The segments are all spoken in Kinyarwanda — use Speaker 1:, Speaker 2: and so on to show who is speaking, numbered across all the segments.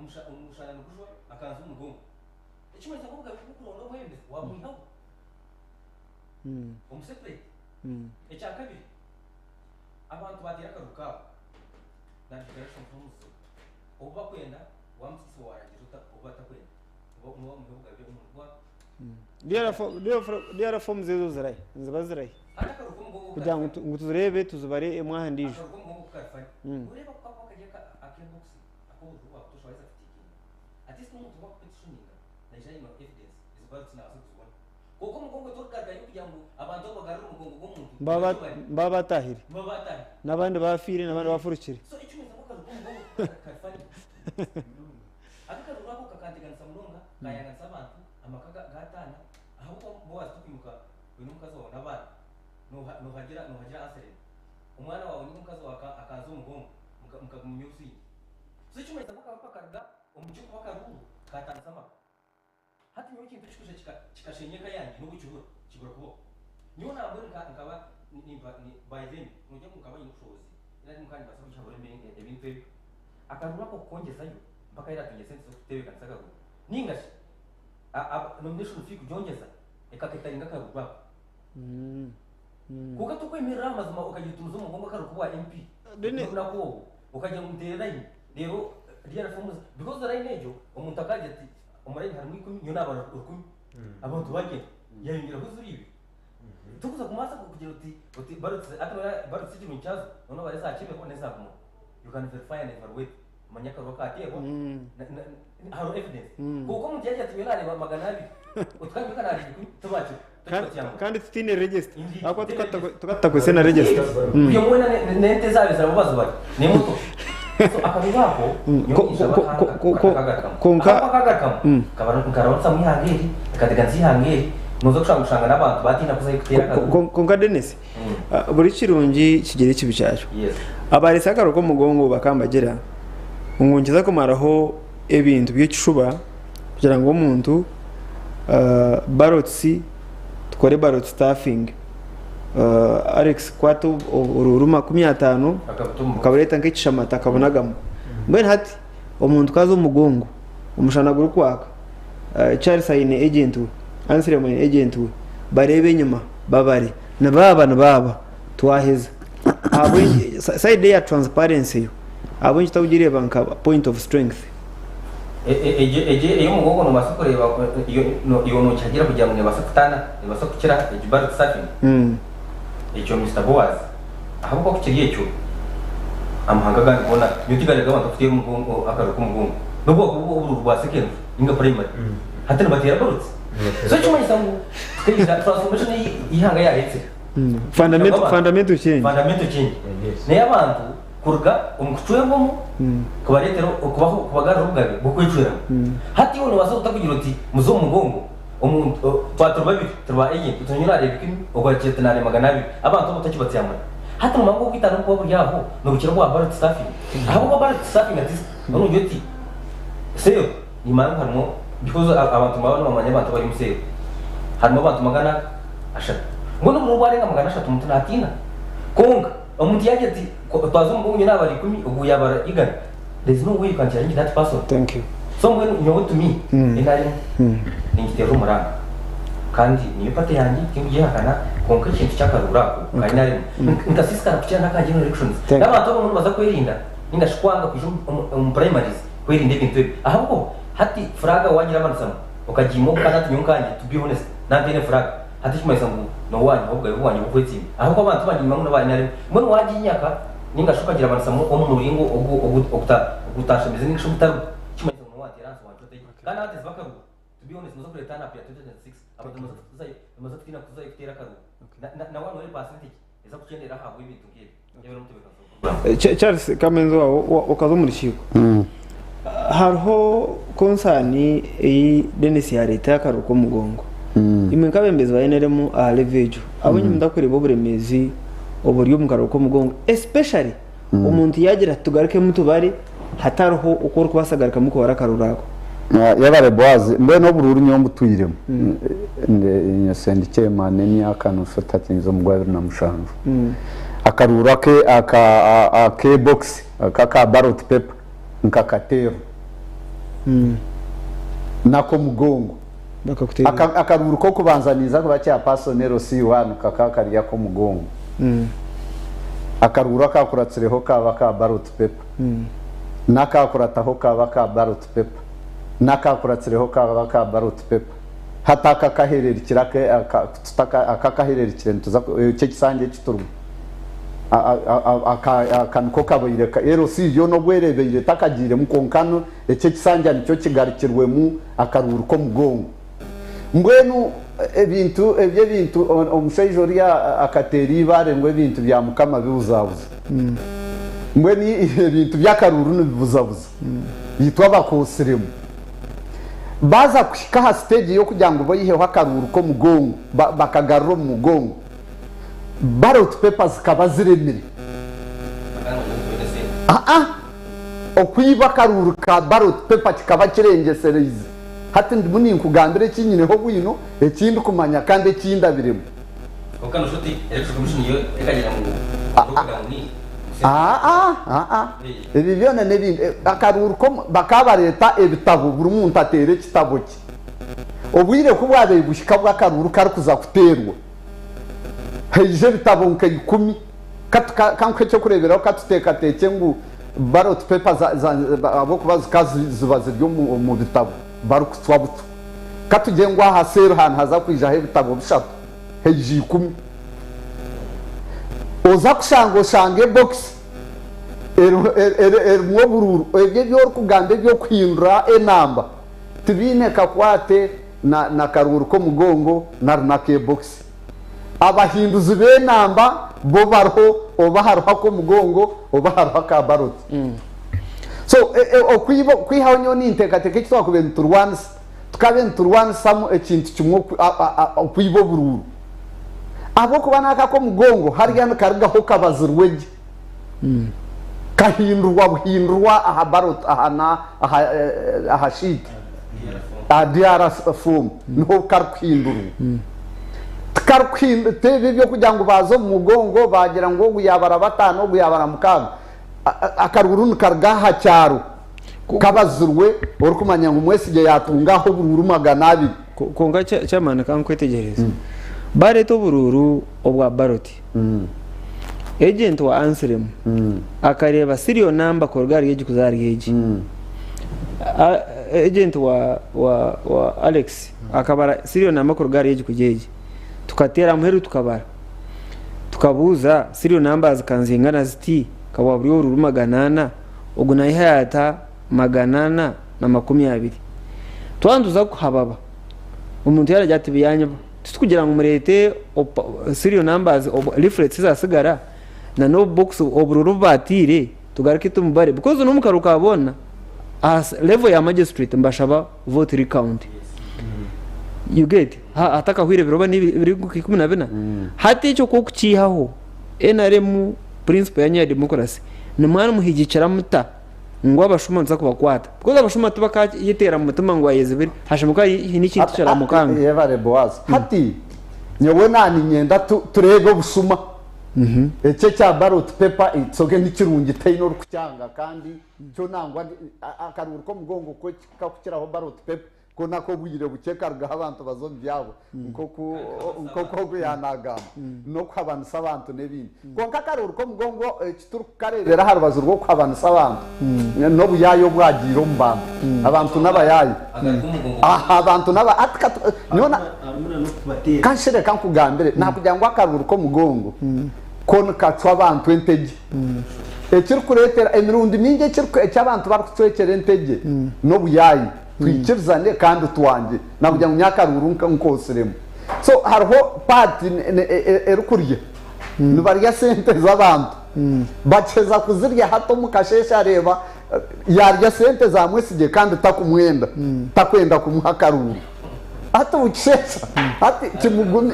Speaker 1: umushana n'ukujwa akanzu umugongo ikimwe cyakuvuga kuronda mwembe wamwihaho umuseparate icya kabiri abantu batera akaruka na declaration forms uba kwenda wamutse warangiza ubatakwenda uba muvuga byo umuntu
Speaker 2: diara forms zezo zirai nziba zirai kugira ngo tuzurebe tuzubare mwahandije
Speaker 1: ureba ko akajya akebox akoze wakutoshwaza fitiki ati sino umuntu wakupetitioninga na ijanye no evidence is about na asukuzwa kuko mugongo tokaga yo kugira ngo abantu bagarura umugongo w'umuntu
Speaker 2: babatahire nabandi bafire nabandi bafurukire
Speaker 1: so icyo meza mukazo umugongo kafani akakarura ko kakandiganisa mulonga kayanganisa abantu amakaga gatana ahubwo bo wastukimuka uyu mukazo wa nabana no hagira asere umwana wawe ni mukazo akaza umugongo mukagumyusi so icyo meza mukabakarga umucuko wakaru katansama hati nyo kintu cyushye kikashenyeka yanjye n'ubucyuho kigura kubo niyo nabwo nkaba ni by then nujya mukaba y'ubushobozi ira mukandi basaba cyabore mbenge ibintu pepe akarura ko kongezayo mpaka iratunye sense zo kutebeka nsagaru ningashi nomination fee kujongeza ekaketaringa karubwa kuko tukwemera amazima ukagituza umugongo karukuba MP nako ukajya muterera rero diara forms because right nejo umuntu akaje ati umurenge harimo 10 yo nabara 10 abantu bagiye yayingira kuzuribi tukuza kumasa kugira uti barutse ikintu cyazo none bari zakime ko neza kumo you can verify and evaluate manyaka rokatego haro evidence kuko mu gihe cyatime nari magana abiri utwanye kanari tubacu
Speaker 2: kandi tutine register ako tukata kwese na register
Speaker 1: iyo mwana nente zabizara mubazo bari ni muto so akabibako kabaronsa mwihangeri akadeganzi hangeri nuzo kushanga n'abantu batina kuza kutera
Speaker 2: konka Dennis buri kirungi kigere kibicyacho abari sakaro ko mugongo bakambagera ungungeza ko maraho ebintu by'icushuba kugira ngo umuntu barotsi tukore barot staffing Alex kwato ururuma 15 ukabureta nk'ichamata akabonagamo mbene hati umuntu kazo umugongo umushanaguru kwaka Charles ayine agent ansiremwe agent barebe nyuma babare na baba twaheza abo side ya transparency abo njitawugire banka point of strength
Speaker 1: iyo mugongo no masokoreba iyo no cyagira kugira ngo basakutana basakukira ejibar staffing icyo Mr Boaz ahubwo ko kiriye cyo amahanga gana yutigare gabantu afite umugongo akaruka umugongo nubwo ubu rwa second inga primary hatana batera barutse so cyo manyisamo kwiza transformation ihanga yaretse
Speaker 2: fundamental change
Speaker 1: ne abantu kurga umukucwemo kubaretero kubaho kubagara rugabe bukwicura hati wono wasota kugira uti muzo mugongo umuntu twatubabiri turba agent tunyura rebikini ogwakete nare magana abantu batakibatsiyama hata mu mango kwitana ko buri yaho no bukira kwa barot staffing ahubwo barot staffing ati no yoti seyo ni mango harimo because abantu mabana bamanya abantu bari museyo harimo abantu magana ashatu ngono mu barenga magana ashatu mutuna atina konga umuntu yaje ati twazo mugongo n'abari 10 ubu yabara igana there's no way you can change that person.
Speaker 2: Thank you.
Speaker 1: Someone you know to me inari ningitero muranga kandi niyo pate yanjye kingiye hakana konka ikintu cyakarurako kandi nari nkasisika nakukira nakanje no elections n'abantu bo baza kwirinda ningashkwanga kuje primaries kwirinda ibintu ahubwo hati fraga wagira abansama ukajimo kana tunyunkanye to be honest nandine fraga hati kimaisa ngo no wanyu ahubwo wanyu ukwetsi ahubwo abantu banyima ngo nabanye nari mbona waginyaka ningashuka gira abansama omuringo ogutasha meze ningashuka kimaisa ngo wateranso wachote kana hati zbakaru to be honest muzo kuretana pia 2006 abantu muzo kutina kuza ikitera karu na wano ile percentage eza kuchendera hawo ibintu ngiye yero mutubeka
Speaker 2: Charles Kamenzo wakazo murishiko hariho konsani iyi Dennis ya leta y'akaruko mugongo imwe kabembezi bayeneremo a levejo abonye ndakureba uburemezi uburyo mu karuko mugongo especially umuntu yagira tugaruke mutubari hataruho uko kubasagarika muko barakarurako
Speaker 3: yabare Boaz mbe no bururu nyombo tuyiremo nyasendike maneni akanu sotatinzo mugwabiri na mushanju akarura ke box aka ballot paper nkakatero nako mugongo
Speaker 2: bakakutera
Speaker 3: akaruru ko kubanzaniza kuba cya personnel C1 kakakariya ko mugongo akaruru akakuratsireho kaba ka ballot paper nakakurataho kaba ka ballot paper nakakuratsireho kaba ka ballot paper hataka kaherera kirake akakaherera kirento tuza cyo kisange kiturwa akanko kabayireka rero si yo no gwerebeye takagire mukonkano ecyo kisange nicyo kigarikirwe mu akaruru ko mugongo mbwenu ebintu omushaijoriya akateri barengwe ibintu bya mukama bibuzabuza mbweni ibintu byakaruru nibibuzabuza yitwa bakosiremu baza kushika ha stage yo kugira ngo bayiheho akaruru ko mugongo bakagarura mu mugongo ballot papers kabaziremire okwiba akaruru ka ballot paper kikaba kirengesereze hati ndimuni nkugambire kinyineho bwino ekindi kumanya kandi ekindabiremo
Speaker 1: okano shoti election commission yo ekagera mu
Speaker 3: ibi byone n'ibindi akaruru ko bakaba leta ebitabo buri muntu atere kitabo ki obwire kubwabe gushika bw'akaruru kari kuza kuterwa heje bitabo nke 10 kanke cyo kureberaho katuteka teke ngo ballot papers abo kubaza kazi zibaze byo mu bitabo barukutwa buto katugengwa haseru han haza kwija he bitabo bishatu heje 10 oza kushango shange box mwo bururu ebyo byo kugambe byo kwindura enamba tibine kakwate na karuru ko mugongo na runake box abahinduzi be namba bo barho obaharwa ko mugongo obaharwa ka barot so kwihaho nyoni intekateke kitwa kubenturwansi tukabenturwansi samu ekintu kimwe kwibo bururu abo kubanaka ko mugongo harya karigaho kabazirweje kahindurwa buhindurwa aha barot aha sheet adiara form no karkwinduru tebe byo kugira ngo bazo mu mugongo bagira ngo guyabara batano guyabara mukaga akaruru kargaha cyaro kabazurwe uri kumanya ngo mwesige yatungaho bururu magana 2
Speaker 2: konga cyamana kan kwetegereza bare to bururu obwa baroti agent wa answerem akareba serial number korgari yeji kuzari yeji agent wa Alex akabara serial number korgari yeji kujeji tukatera muheru tukabara tukabuza serial numbers kanzingana ziti kababuri ururu maganana oguna ihayata maganana na 20 twanduza kuhababa umuntu yarajyati biyanyaba tukugira ngo murete serial numbers leaflets zasigara na no box obururu batire tugarike tumubare because no mukaruka abona as level ya magistrate mbashaba vote recount you get ataka hwire biroba ni biri 14 hati cyo kukihaho NRM principle ya democracy ni mwana muhigicara muta ngo abashuma nza kubakwata because abashuma tubaka yitera mu mutima ngo ayezebiri hashimuka n'ikintu cyara mukanga
Speaker 3: yevare boaz hati nyewe nani nyenda turego busuma ece cya ballot paper itsoge n'ikirungi tayino rukucyanga kandi cyo nangwa akaruru ko mugongo ko kakukiraho ballot paper ko nako bwire bukeka abantu bazombi yabo nkoko yanagama no kwabantu sabantu nebindi konka akaruru ko mugongo kituru karerera harubazo rwo kwabantu sabantu no buyayo bwagiro mbamba abantu nabayayi abantu naba atka nona kanshire kankugambere nakugira ngo akaruru ko mugongo kon katwa abantu enteje ekiri kuretera emirundi minge cy'abantu barukutwekera enteje no buyayi twikirzane kandi twanje nakugira ngo nyakaruru nkosiremo so harho party erukuriye nibariya sente z'abantu baceza kuzirya hato mukashesha reba yarya sente za mwesige kandi takumwenda takwenda kumuhakaruru hati ukishesha hati kimugune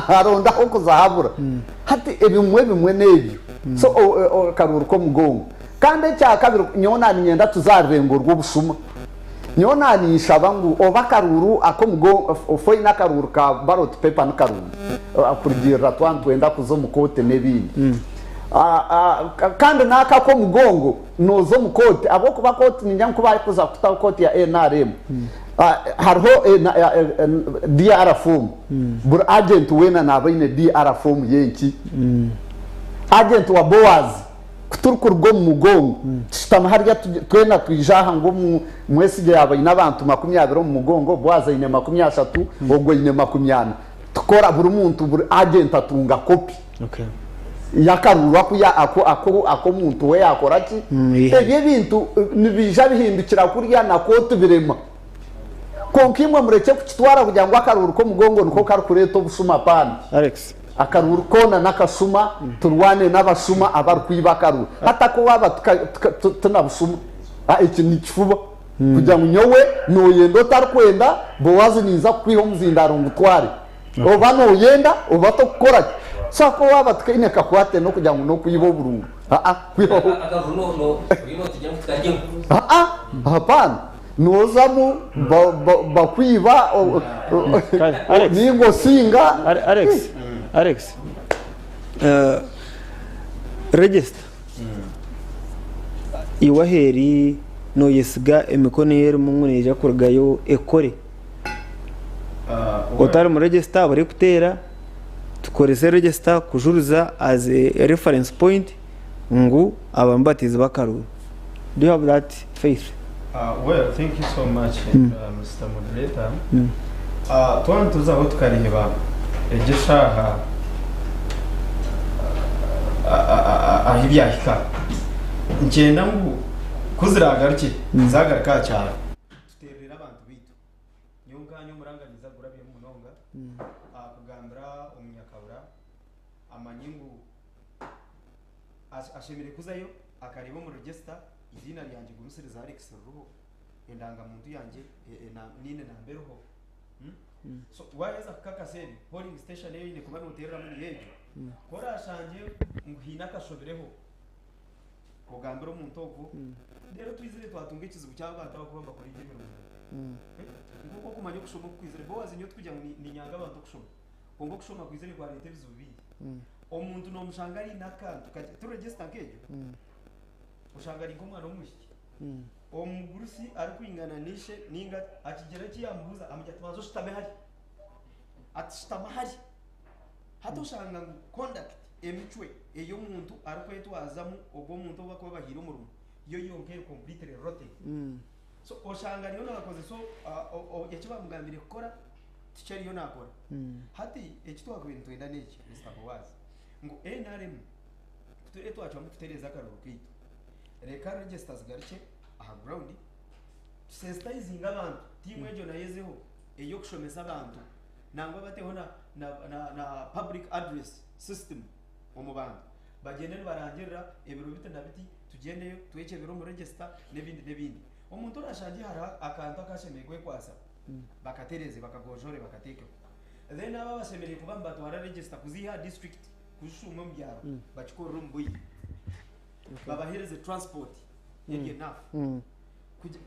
Speaker 3: aronda ho kuzahabura hati ebimwe nebyo so karuru ko mugongo kandi cya kabiri nyona nyenda tuzarengorwa busuma nyona ni shabangu obakaruru ako mugongo foi na karuru ka ballot paper n'akaruru akurgira twanda kuzo mukote nebindi kandi naka ko mugongo nozo mukoti abo kuba koti ninjya kuba kuza kuta koti ya NRM hariho DR form bur agent wena nabaine DR form yenki agent wa Boaz kuturkurgo mugongo tutama harya twena twijaha ngo mwesige yabaye nabantu 20 mu mugongo Boaz ine 30 ubwo ine 20 tukora buri muntu buri agent atunga copy
Speaker 2: okay
Speaker 3: yakarura kuya ako muntu we yakora ki ebye bintu nibija bihindukira kurya na kote birema konkimwe mureke kukitwara kugira ngo akarura ko mugongo niko karukureto busuma pani
Speaker 2: Alex
Speaker 3: akarura kona nakasuma turwane n'abasuma abarukwiba karura hata ko waba tunabusuma iki ni kifuba kugira ngo nyowe noyendo tarkwenda Bowazi niza kwiho muzindaro ngutware oba noyenda oba to gukora sako waba tukine kakwate no kugira ngo no kuyibo burungu kwiho hapana nozamu bakwiba ningo singa
Speaker 2: Alex register iwaheri no yesiga emikono yeri munguneja kurgayo ekore otari mu register bari kutera tukorese register kujuruza as a reference point ngu abambatizi bakarura. Do you have that faith?
Speaker 4: Well, thank you so much, Mr. Moderator. Tuan tuzaho tukariheba egishaha ahibyahika ngenda ngu kuziragaruke zagaruka cyane tuterera abantu bitu nyonganyo muranganiza gurabiye mu nonga kugambira umunyakabura amanyingu ashemire kuzayo akareba mu register izina ryanjye gurusereza Alex Ruho endanga muntu yanjye na nine na mberoho so waweza kukakaseri polling station yeyo ine kubana uterera muri yejo kora shanje nguhina kashobereho kugambira umuntu ovu rero twizire twatunga ikizibu cy'abantu bakubamba kuri njye nguko kumanya kushoma kwizire Bowazi nyo tujya ni nyanga abantu kushoma kongo kushoma kwizire kwa leta bizubi omuntu no mushangari nakantu kaje tu register nkejo ushangari ngomwana w'umushiki omugurusi ari kwingana nishe ninga akigera kiyambuza amujya tumazo shitame hari atishitama hari hato shanga conduct emicwe eyo muntu ari kwetwazamu obwo muntu bakwa bahira umurumo yo yonke completely rotten so oshanga niyo nakoze so yakiba mugambire gukora ticari yo nakora hati ekitwa kubintu twenda neki Mr. Bowazi ngo NRM tutere twacho mukutereza karuru kwitu reka registers garike aha ground sensitizing abantu team ejo nayezeho eyo kushomesa abantu nangwa bateho na public address system omubanda bagendera barangirira ebiro bite nabiti tugendeyo tweke biro mu register nebindi omuntu urashanje hara akantu akashemegwe kwasa bakatereze bakagojore bakateke then aba basemereye kuba mbatu hara register kuziha district kushuma mbyaro bakikora rumbuyi babahereze transport yeye nafu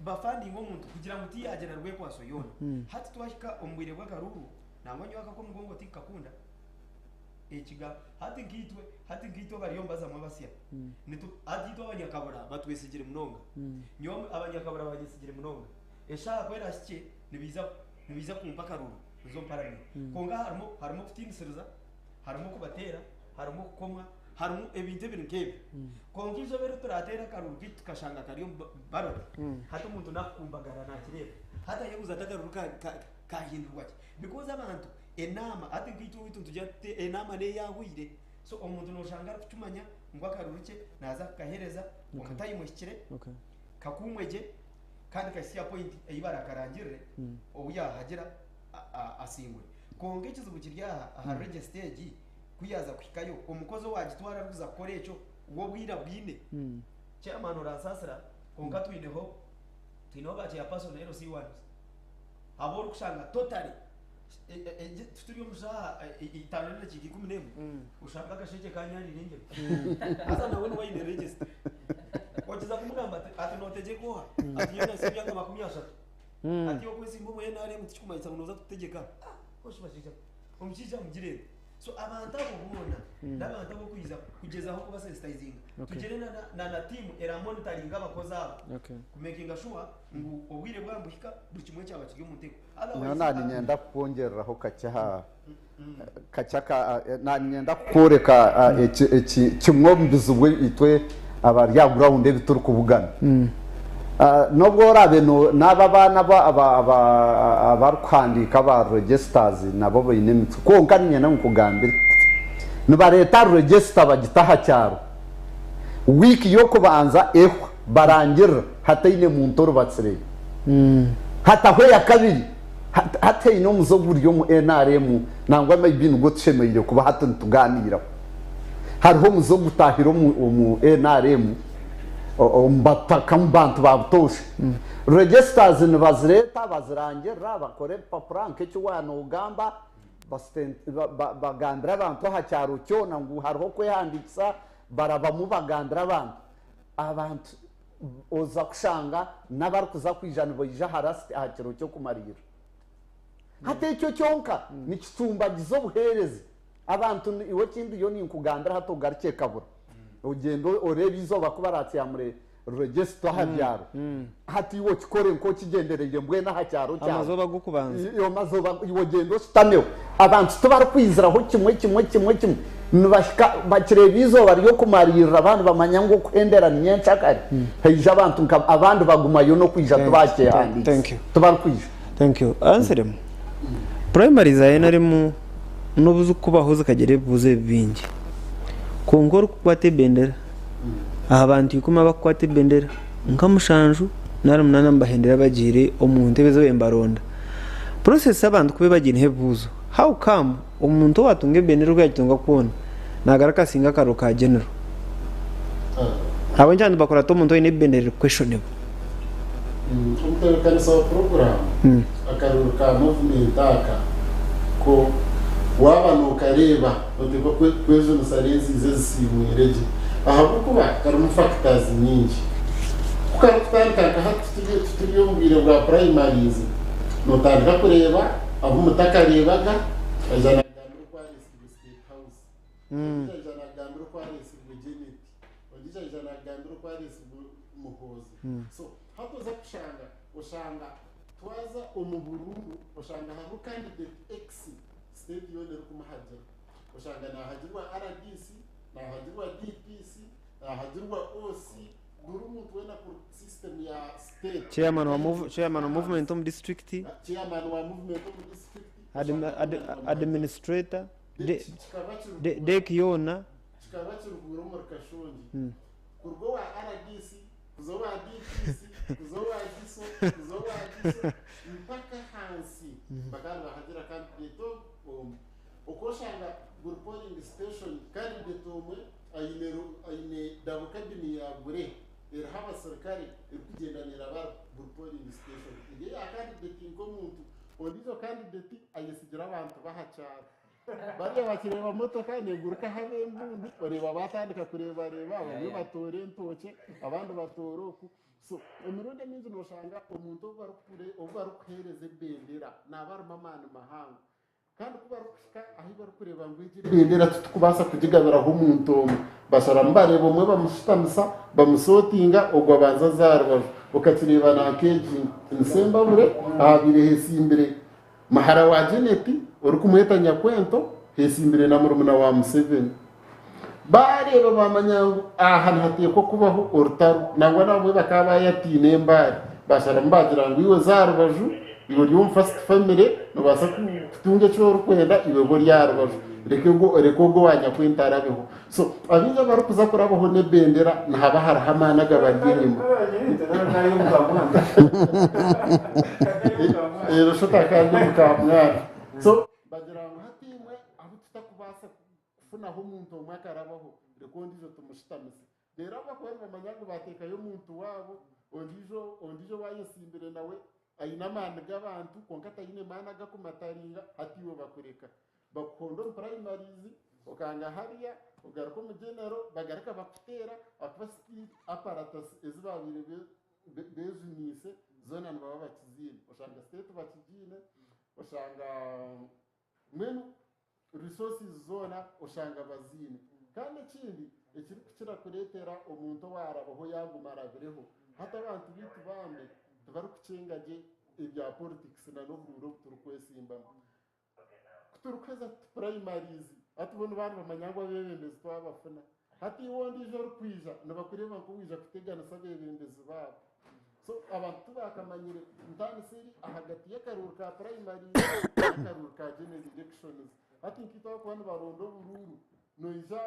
Speaker 4: bafandi ngomuntu kugira ngo tiyagera rwe kwaso yona hati twashika ombwire bw'akaruru nangwanyo akako mugongo tikakunda ekiga hati ngitwe bari yombaza mwabasya nitu adito abanyakabura batwesigire munonga nyom abanyakabura bagisigire munonga esha kwera shike nibiza kumpaka ruru zo mparani konga harimo kutinsereza harimo kubatera harimo kukomwa harimo ebintu nkebe konga izo bero turatera karuru kitukashanga kariyo baro hata umuntu nakumbagara nakireba hata yabuza takaruru kahindurwa because abantu enama ati ngitu witu tujate enama ne yahwire so omuntu no shangara kucumanya ngo akaruruke naza kahereza umutayi mushikire kakumweje kandi kasiya point eyibara karangire obuya hagera asingwe konge kizubu kirya aha register kuyaza kwikayo umukozo wagitwara ruza korecho uwo bwira bwine chairman orasasira konga twineho bache ya personal C1 aboro kushanga totally tuturio musa itanele chiki 10 ushanga kasheke kanyani ninge asa na wenu waine register wachiza kumugamba ati noteje ko ati yena sibya kama 10 ati okwesi mbomo yena ari mutichuma isa unoza kutegeka oshibashija omchija mjire so abantu abo bona n'abantu abo kugeza aho kuba sensitizinga tugere na team era monitoring abakozi abo kumakinga sure ngo ubwire bwambuka buri kimwe cyaba kiri mu mutego
Speaker 3: nani nyenda kongereraho kacaka nani nyenda kureka kimwombiza ubwo itwe abarya ground bituru kubugana nubwo rabe n'aba bana abarkwandika ba registers nabo bayinemitse ko nkanye na nkugambira niba leta register bagitaha cyaro wiki yo kubanza barangira hatayine mu ntoro batsire hataho ya kabiri hateye no muzo buryo mu NRM nangwa ibintu go tshemeye kuba hato tuganira hariho muzo gutahira mu NRM umbataka mbantu babutoshe registers nibazireta bazirangira bakore papranke cyo wana ugamba bagandira abantu hacyaro cyo nangu hariho kwihandikisa baraba mu bagandira abantu oza kushanga n'abari kuza kwijana boyija harasti hakiro cyo kumarira hate icyo cyonka ni kitumbagizo buhereze abantu iwe kindi yo ni nkugandira hato garike kabura ugendo oreba izoba kubaratse ya muri register habyaro hati iwo kikore nko kigendereye mbwe na hacyaro cyane
Speaker 2: amazoba gukubanza
Speaker 3: iyo mazoba iwo gendo stameho abantu tubara kwiziraho kimwe nubashika bakireba izoba ryo kumarira abantu bamanya ngo kwendera nyenshakari heje abantu abandi bagumayo no kwija tubake handi tubara kwija
Speaker 2: thank you answer primary zaina remu nubuzu kubahoza kagere buze bingi kongoro kwate bendera abantu ikuma bakwate bendera nkamushanju naramunana mbahendera bagire omuntu bezo embaronda process abantu kube bagine hebuzo how come umuntu watunge bendera rwagitunga kubona nagaraka singa karo ka general abanjandi bakora to umuntu ine bendera questionable
Speaker 5: umuteka sa program akaruka movement aka ko wabano kareba utiko kwezo musarezi zesimuyereje ahabu kuba karumu factors nyingi kukarutandika hatutuyo mbire bwa primaries no tandika kureba aho mutakarebaga ajana gambiro kwa state house ajana gambiro kwa genet ajana gambiro kwa muhozi so hapo za kushanga ushanga twaza umuburungu ushanga habu candidate x state yone rukumahajira ushanga na hajirwa RDC na hajirwa DPC na hajirwa OC guru muntu wena ku system ya state
Speaker 2: chairman wa movement district
Speaker 5: chairman wa movement district
Speaker 2: administrator de kiona
Speaker 5: chikabachi ruguru mu kashonji kurgo wa RDC kuzo wa DPC kuzo wa DISO mpaka hansi bagara bahajira candidate ukoshanga guru polling station candidate umwe ayine double cabin ya bure haba serikali ikugendanira aba guru polling station ide ya candidate ngo muntu odizo candidate ayisigira abantu bahacara bari bakireba motoka neguruka habe mbundu bareba batandika kureba bamwe batore ntoke abandi batoroku so emirundi minzi noshanga umuntu bari kuhereze bendera nabaruma mani mahanga kandi kuba rukushika aho bari kureba ngo iki bendera tukubasa kugigabira ho umuntu basara mbare bomwe bamushitamisa bamusotinga ogwa banza zarwa ukatireba na keji nsembabure abire hesimbere mahara wa geneti uri kumuheta nyakwento hesimbere na murumuna wa Museveni bareba bamanyangu ahantu hatiye ko kubaho urutaru nangwa namwe bakaba yatine mbare basara mbagira ngo iwe zarubaju iwe ryo first family nubasa kutunge cyo rukwenda iwe bo ryarubaju reko go wanya kwintarabeho so abinja barukuza kurabaho ne bendera ntaba harahamanaga baryinimo shota kandi mukamwana so bagira ngo hatimwe aho tutakubasa kufunaho umuntu mwakarabaho reko ndizo tumushitamise rero abakora bamanyago bateka yo muntu wabo ondijo wayesimbere nawe ayina manda gabantu konkata yine mana gakumataringa hatiwe bakureka bakondo primaries ukanga hariya ugaruka mu genero bagaraka bakutera akabasti apparatus ezibabire bezunise zona nbaba bakizine ushanga state bakigine ushanga mwenu resources zona ushanga bazine kandi ikindi ikiri kirakuretera umuntu warabaho yagumarabireho hata abantu bitu bambe bari kucengaje ibya politics na n'uburo turukwesimba turukweza primaries atubona abantu bamanyangwa bebembezi twabafuna hati wondi ijoro kwija nabakureba ko wija kutegana sabebembezi babo so abantu bakamanyire ndani siri ahagati y'akaruru ka primary n'akaruru ka general elections hati nkitwa ko abantu barondo bururu noija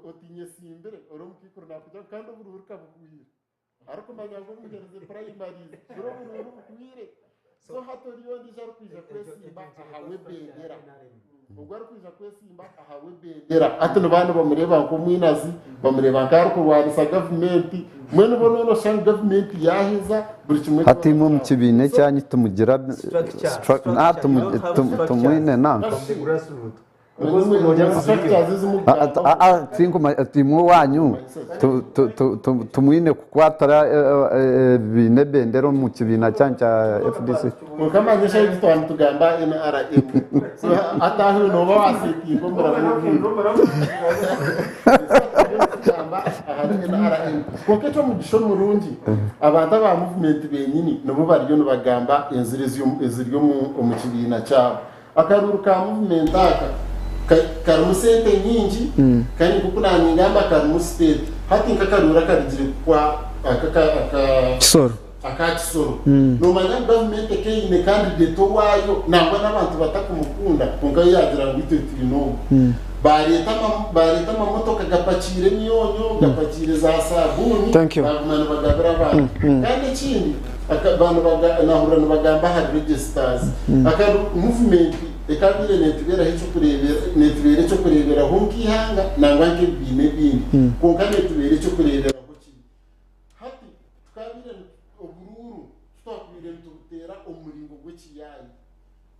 Speaker 5: otinye simbere oromukikuru nakuja kandi bururu kabukwire ariko manyango mugereze primary bururu bukwire so hato riyondi ijoro kwija kwesimba ahawe bendera ubwo ari kwija kwesimba ahawe bendera ati n'abantu bamureba ko mwinazi bamureba nkari kurwanisa government mwene bono no shang government yahiza buri kimwe
Speaker 3: hati mu kibine cyanyu tumugira tumwine nanga timu wanyu tumwine kukwatara bine bendero mu kibina cyanyu cya FDC
Speaker 5: mukamanyesha y'itwantu tugamba NRM ataho no bawasiti ngombora koketo mu gishoro murungi abantu ba movement benyini nabo bariyo no bagamba enziriyo mu kibina cyabo akaruru ka movement karamusente nyingi kandi kukunani ngamba karamustate hati nkakarura karigire kwa
Speaker 2: Kisoro
Speaker 5: akakisoro no manya government keyine candidate wayo nangwa n'abantu batakumukunda kunga yagira ngo itino bareta amamotoka gapakire myonyo gapakire za sabuni bagumana bagabira abantu kandi ikindi abantu nahura bagamba hari registers akaru movement ekabire netubera hicho kurebera netubere cyo kurebera honkihanga nangwa nke bine bine kunga netubere cyo kurebera hoki hati tukabire obururu twakwire ntutera umuringo gw'kiyayi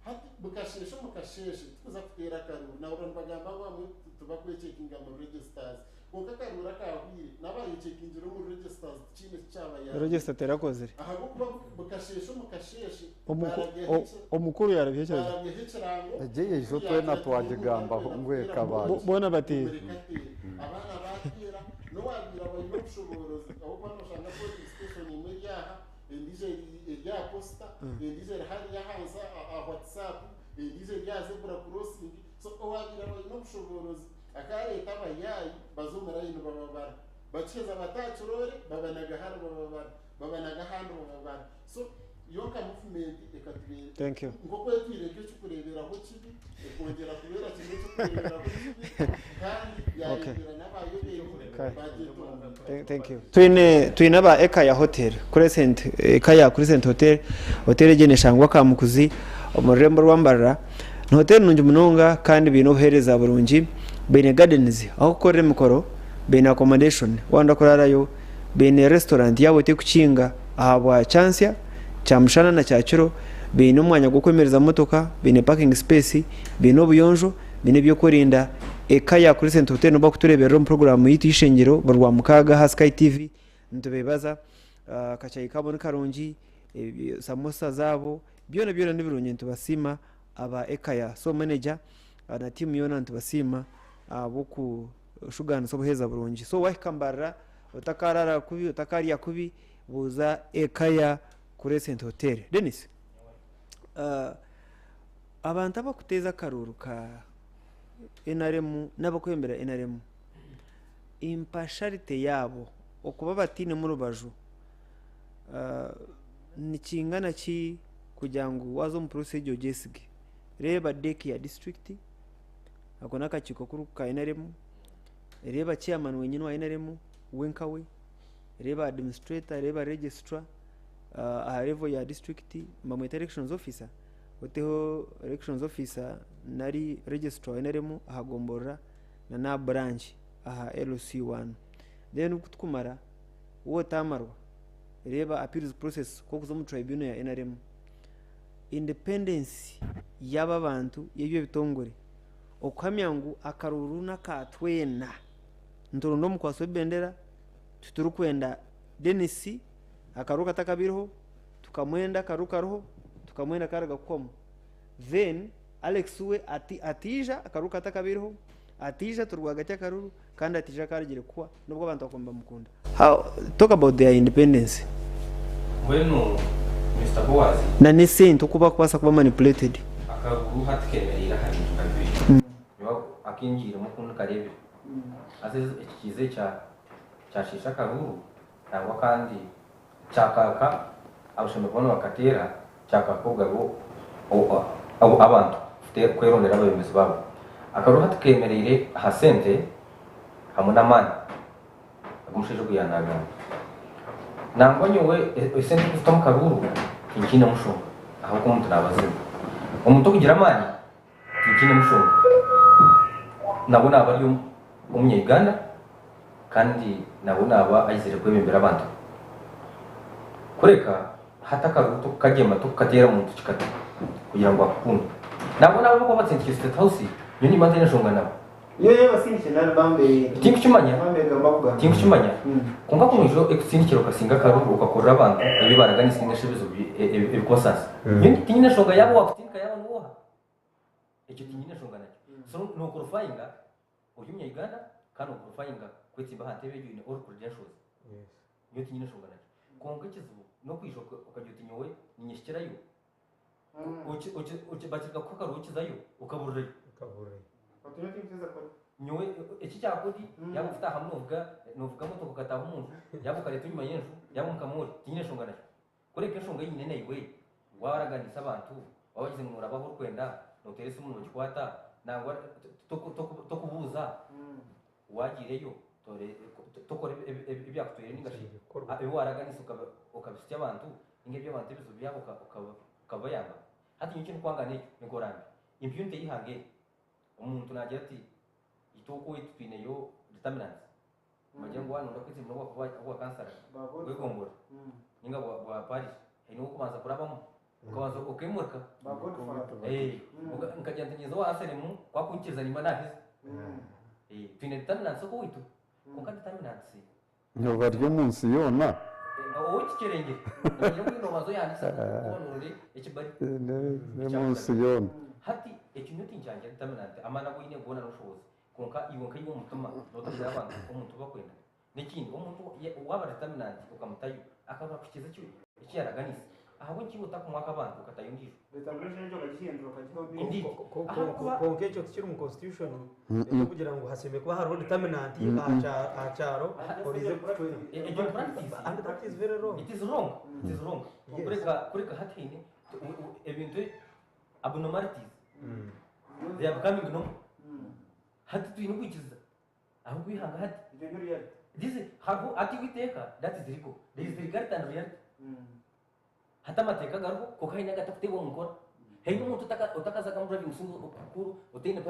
Speaker 5: hati bukasheshe mukasheshe tuza kutera karuru na urano bagamba bamwe tubakwe checkinga mu registers kunga karura kahwire nabaye checkingira mu registers chine cyaba ya
Speaker 2: register terakoze
Speaker 5: aha kuba bukasheshe mukasheshe
Speaker 2: omukuru yarabye cyane
Speaker 3: eje ejo twena twagigamba ngwe kabanje
Speaker 2: bona bati
Speaker 5: abana bakira no wagira abayo ushoborozi aho banoshanga police station imwe yaha ndize ya posta ndize hari ya hansa a WhatsApp ndize ya zebra crossing so wagira abayo ushoborozi akareta abayayi bazumara ino bababara baceza batacurore babanaga hano babanaga hano bababara so yonka movement ekatubere
Speaker 2: thank you
Speaker 5: ngoko yatwireke cyo kurebera aho kibi ekongera kubera kimwe cyo kurebera aho kibi kandi yaregera n'abayo
Speaker 2: thank you twine ba Ekaya Hotel Crescent Ekaya Crescent Hotel geneshangwa kamukuzi omurembo rwambarara hotel nungi munonga kandi binohereza burungi bene gardens aho korre mikoro bene accommodation wanda kurarayo bene restaurant yabo te kukinga ahabwa chansya chamushana na cyakiro bene umwanya gukwemereza motoka bene parking space bene obuyonjo bene byo kurinda Ekaya Crescent Hotel no bakuturebera mu program yitishengero barwa mukaga ha Sky TV ntubebaza kachayi kabone karongi samosa zabo byona n'ibirunye ntubasima aba Ekaya so manager na team yona ntubasima aboku shugana so buheza burungi so wakambara utakarara kubi utakariya kubi buza Ekaya Crescent Hotel Dennis abantu abakuteza karuruka NRM n'abakwembera NRM impartiality yabo okuba batine mu rubaju ni kingana ki kugira ngo wazo mu procedure jesige reba deki ya district akona kachiko kuru ka NRM reba chairman wenyine wa NRM wenkawe reba administrator reba registrar a level ya district mamwe elections officer oteho elections officer nari registrar NRM ahagombora na branch aha LC1 then kutukumara wo tamarwa reba appeals process ko kuzo mu tribunal ya NRM independence yaba bantu yebyo bitongore okamyangu akaruru nakatwena nturundo mukwaso bendera tuturukwenda Denisi akaruka takabiriho tukamwenda karuka roho tukamwenda karaga komo then Alex we atija akaruru katakabiriho atija turwagati akaruru kandi atija karigire kuba nubwo abantu bakomba mukunda. Talk about their independence.
Speaker 1: Bueno, Mr. Boaz
Speaker 2: Na nisinto kuba kwasa kuba manipulated.
Speaker 1: Akaruru hatikemerera hari kabiri. Yo akinjira mukunda karebe. Ase ikize cyashisha akaruru nangwa kandi cyakaka abashaka kubona bakatera cyakakobwa abo abantu kwerondera abayobozi babo akaruru hatikemerere hasente hamwe n'amani agumusheje kuyanaga nangwa nyowe esente kufite mu karuru ikine mushonga aho ko umuntu nabazima umuntu kugira amani ikine mushonga nabona abari umunyeganda kandi nabona aba ayizere kwebembera abantu kureka hata karuto kagema tukatera mu tukata kugira ngo akunde nabona abo ko batsindiye state house yoni mantene shonga nabo
Speaker 2: Yo basinche na bambe
Speaker 1: tingu chimanya
Speaker 2: bambe gamba
Speaker 1: tingu chimanya kunga kunjo eksindikiro kasinga karuto ukakorera abantu ebi baragani singa shebezo ebikosasa yoni tinyine shonga yabo wakutinka yabo nuha icyo tinyine shonga nacyo so no kurufayinga uyumye Uganda kandi kurufayinga kwetsimba hantebe yone all credentials yo tinyine shonga nacyo konga kizu no kwishoka ukajutinyowe ninyishikirayo uci bakirwa ko karukizayo ukaburira nyowe iki cyakodi yabo ufite hamwe novuga moto kugataha umuntu yabo kareta nyuma y'ejo yabo mukamuri tinyine shonga nacyo kureka shonga yine nayiwe waraganisa abantu wabagize ngo urabaho kwenda noterese umuntu gikwata nangwa to kubuza wagireyo tore tokore ibyakutuye ningashi abo waraganisa ukabisya abantu ingebyo abantu bizo byabo ukabayamba hati nyinshi kwangane nikorambe impyunte yihange umuntu nagira ati itoko itupine yo determinants majengo wano ndakwitse mno kwa cancer wekombora ninga wa Paris ino kubanza kurabamo ukabanza ukemurka nkajyantanyiza wa aseremu kwa kunkiza nyuma nahize tune determinants ko witu kuka determinants
Speaker 3: no baryo munsi yona
Speaker 1: okikerenge ndagira ngo bazo yandisa kubonore ekibari
Speaker 3: ne munsi yona
Speaker 1: hati ekinyuti njanje determinant amana ko ine gona n'ushobozi konka ibonka yiwo mutuma notira abantu umuntu bakwenda n'ikindi umuntu waba determinant ukamutayo akaba kukiza cyo ikiyaraganisa aho kibuta ku mwaka abantu ukatayungisha
Speaker 2: determination cyo kagihindura kagiho
Speaker 1: indi
Speaker 2: konke cyo kiri mu constitution kugira ngo haseme kuba hari determinant acharo orize
Speaker 1: practice
Speaker 2: and that is very wrong.
Speaker 1: It is wrong kureka hatine ebintu abnormalities they are becoming normal hati tuino kwikiza aho kwihanga hati this hago ati witeka that is rico there is regard and reality hata mateka garuko kokaina gatafute wo mukora heino muntu utakaza kamuravi musungu kukuru utene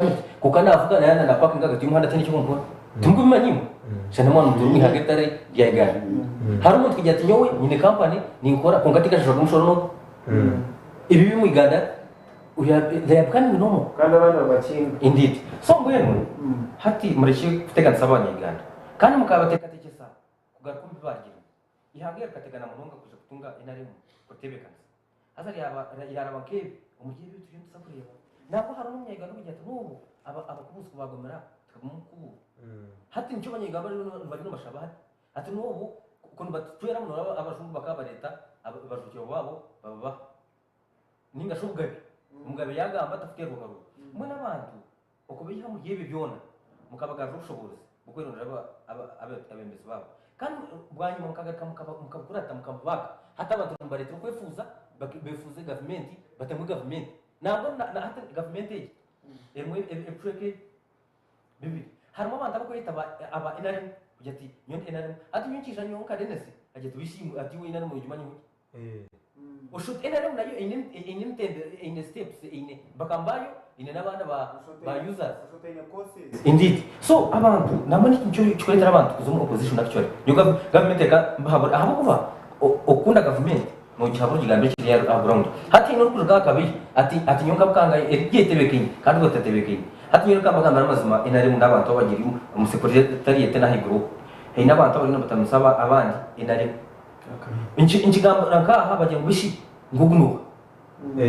Speaker 1: kokana avuga yana na paka ngaga timuhanda tene cyo mukora tumugumanyimo shana mwana mutumi hagetare yaigana harumo tukijati nyowe nyine company ninkora kongatika shaka mushoro no ibi bimu Uganda they are becoming normal
Speaker 2: kandi abana bakinga
Speaker 1: indeed so mbwenu hati murishi kutegana sabanya Uganda kandi mukabateka tekesa kugaruka bibagira ihangira kategana munonga kuja kutunga inarimo kutebekana azari yara bakebe umugiye bitu yindi sakureba nako hari umunyegano kujya tunubu abakubuzi kubagomera tukamukubu hati nicyo banyegaba bari no mashaba hati nubu ukuntu batwera muno abajungu bakabareta abajukiro babo baba ninga shugabe mugabe yagamba atafite rugaru mwe nabantu ukubiha mu gihe byona mukabagaje ubushobozi bukwerondera abembezi babo kandi bwanyuma mukakurata mukabaka hata abantu bareta kwefuza befuze government batamwe government nabo na hata government emwe epweke bibi harimo abantu abakwita aba NRM kujati nyondi NRM ati nyincisha nyonka denese aje tubishimu ati we NRM ujumanyi ushut NRM nayo in steps in bakambayo ine nabana ba users indeed so abantu namani cyo abantu kuzumu opposition actually yo government ka bahabura aho kuba okunda government no cyabo gigambe kiri ya aground hati no kuruga kabi ati nyonka bukanga yetebekeye kandi gotetebekeye hati nyonka bagamba amazima NRM n'abantu abagiri umusekretari yetena higro he n'abantu bari no batamusaba abandi NRM inchigamba ranka habaje ngwishi ngugunuka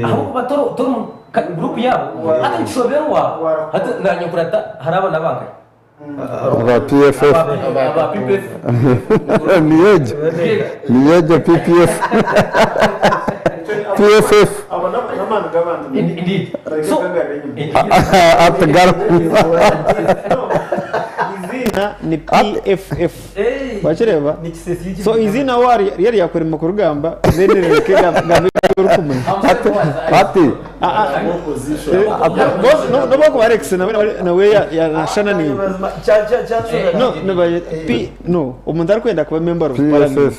Speaker 1: aho batoro group yabo hata nshobero wabo hata nganyokurata harabona bangaye
Speaker 3: aba PFF
Speaker 1: aba PPF
Speaker 3: niyeje PPF PFF
Speaker 1: indeed so
Speaker 3: atagara
Speaker 2: izina ni PFF wachireba so izina wari yari yakorema ku rugamba zenereke gambe urukumwe
Speaker 3: ati
Speaker 2: no bako Alex na we ya nashana ni no umuntu ari kwenda kuba member of parliament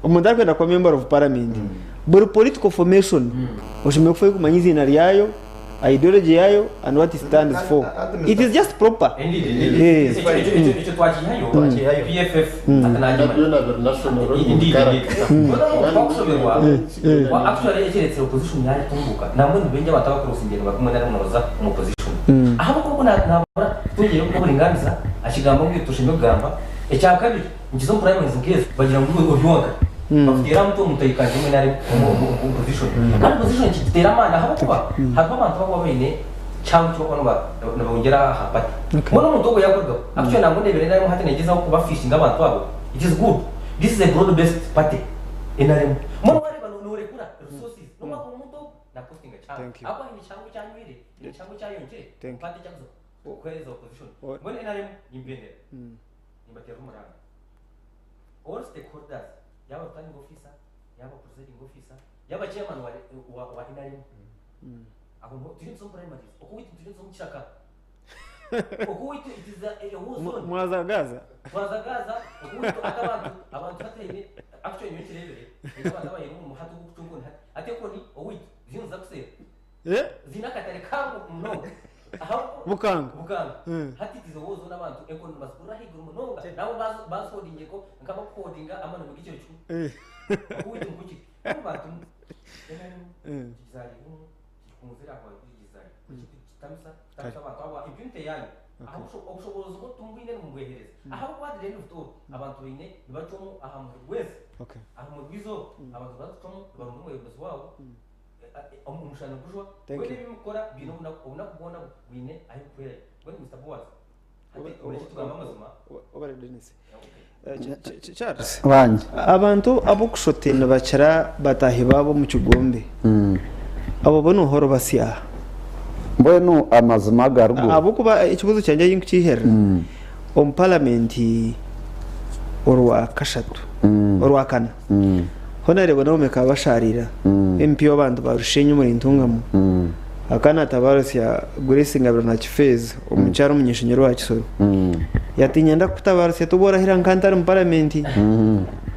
Speaker 2: umuntu ari kwenda kuba member of parliament but political formation ushimye kufa kumanya izina ryayo ideology yayo and what it stands for it is just proper
Speaker 1: indeed icyo twakihayo PFF atananyuma indeed actually ekiretse opposition yayo tunguka namwe nibenge bataka cross ingendo bakumwe na munoza mu opposition aho koko nabura tugiye ko buringaniza ashigamba ngo tushimye kugamba ecyakabiri ngizo primaries ngeze bagira ngo ubyonga bafitira mtu mutayikanje mwe nari mu position kandi position kitera amana aho kuba hava abantu bako bene cyangwa cyo kono nabongera hapati muno muntu go yakorwa actually namwe ndebere nari muhate negeza ko kuba fishing abantu babo it is good this is a broad based party enaremo muno bari banure kura resources no mako muntu na posting cyangwa aba ni cyangwa cyanywire ni cyangwa cyayonje party cyangwa kweza opposition muno enaremo imbere nimbatera umuranga all stakeholders yaba planning officer yaba presiding officer yaba chairman wa inarim ako tujye nsoma primaries okuwita tujye nsoma chaka okuwita it is a whole
Speaker 2: mwazagaza
Speaker 1: okuwita abantu batene actually ni kirebere abantu babaye mu hatu gutungona ateko ni owita zinza kusera zina katare kangu no
Speaker 2: bukanga
Speaker 1: hati tizo wozo n'abantu ekonomi basura higuru munonga nabo basodinge ko nkaba codinga amana mu gicyo cyo kuwita muki abantu kizali kumuzira kwa kizali tamsa abantu aba impinte yani aho ubushobozi bwo tumwine mu bwehereza aho kwadire n'ufto abantu bine nibacomo aha mu wese aho mu bizo abantu bacomo barumwe umuyobozi wabo umushana kujwa kweli bimukora bino ubona kubona bine aho kwera kweli Mr. Boaz
Speaker 2: Charles abantu abukushotena bacara batahi babo mu kigombe abo bono horo basya
Speaker 3: mbwenu amazima garuguru
Speaker 2: abukuba ikibuzo cyanje yinkihera parliament orwa kashatu orwa kana hona rebo no meka basharira MP w'abantu barushenye muri ntungamo akana tabarasya guresinga bana kifeza umucyaro umunyeshinyero wa Kisoro yatinyenda kutabarasya tubora hira nkantara mu parliament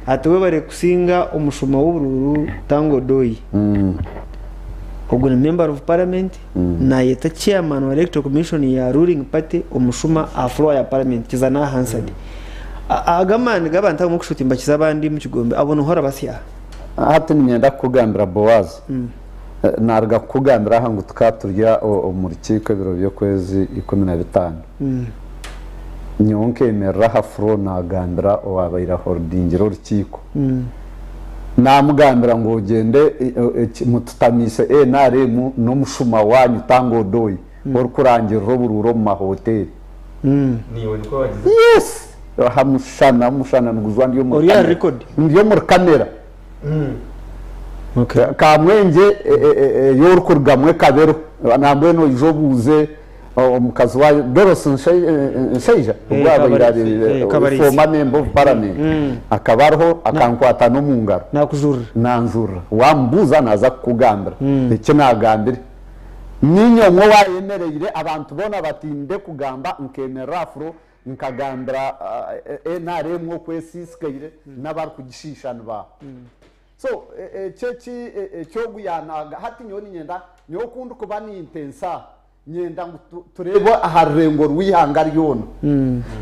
Speaker 2: atuwe bare kusinga umushuma w'ubururu tango doyi ogune member of parliament na yeta chairman wa electoral commission ya ruling party umushuma afro ya parliament kizana Hansard agamani gabanta mu kushuti mbakiza abandi mu kigombe abone hora basya
Speaker 3: hati nyenda kugambira Boaz narga kugambira hangu tukaturya umurikiko biro byo kwezi 15 nyonke merra afro na gambira wabayira holdingiro rukiko namugambira ngo ugende mututamise NRM no mushuma wanyu tango doyi or kurangira robururo mu mahoteli
Speaker 4: niwe niko wagize
Speaker 3: yes mushana nguzwa ndiyo mu
Speaker 2: record
Speaker 3: ndiyo mu kamera
Speaker 2: okay
Speaker 3: kamwenge yorukurgamwe kabero nambwe no ijobuze omukazi wa Doroson Sheija ubwabayirari former member of parliament akabarho akankwata no mungaro
Speaker 2: nakujura
Speaker 3: nanjura wambuza naza kugambira icyo nagambira ninyo mwo wayemereye abantu bona batinde kugamba nkemera afro nkagambira NRM kwesiskaire n'abari kugishishana ba so chechi cyoguyanaga hati nyoni nyenda nyokundu kuba ni intensa nyenda turebo aharengo rwihanga ryona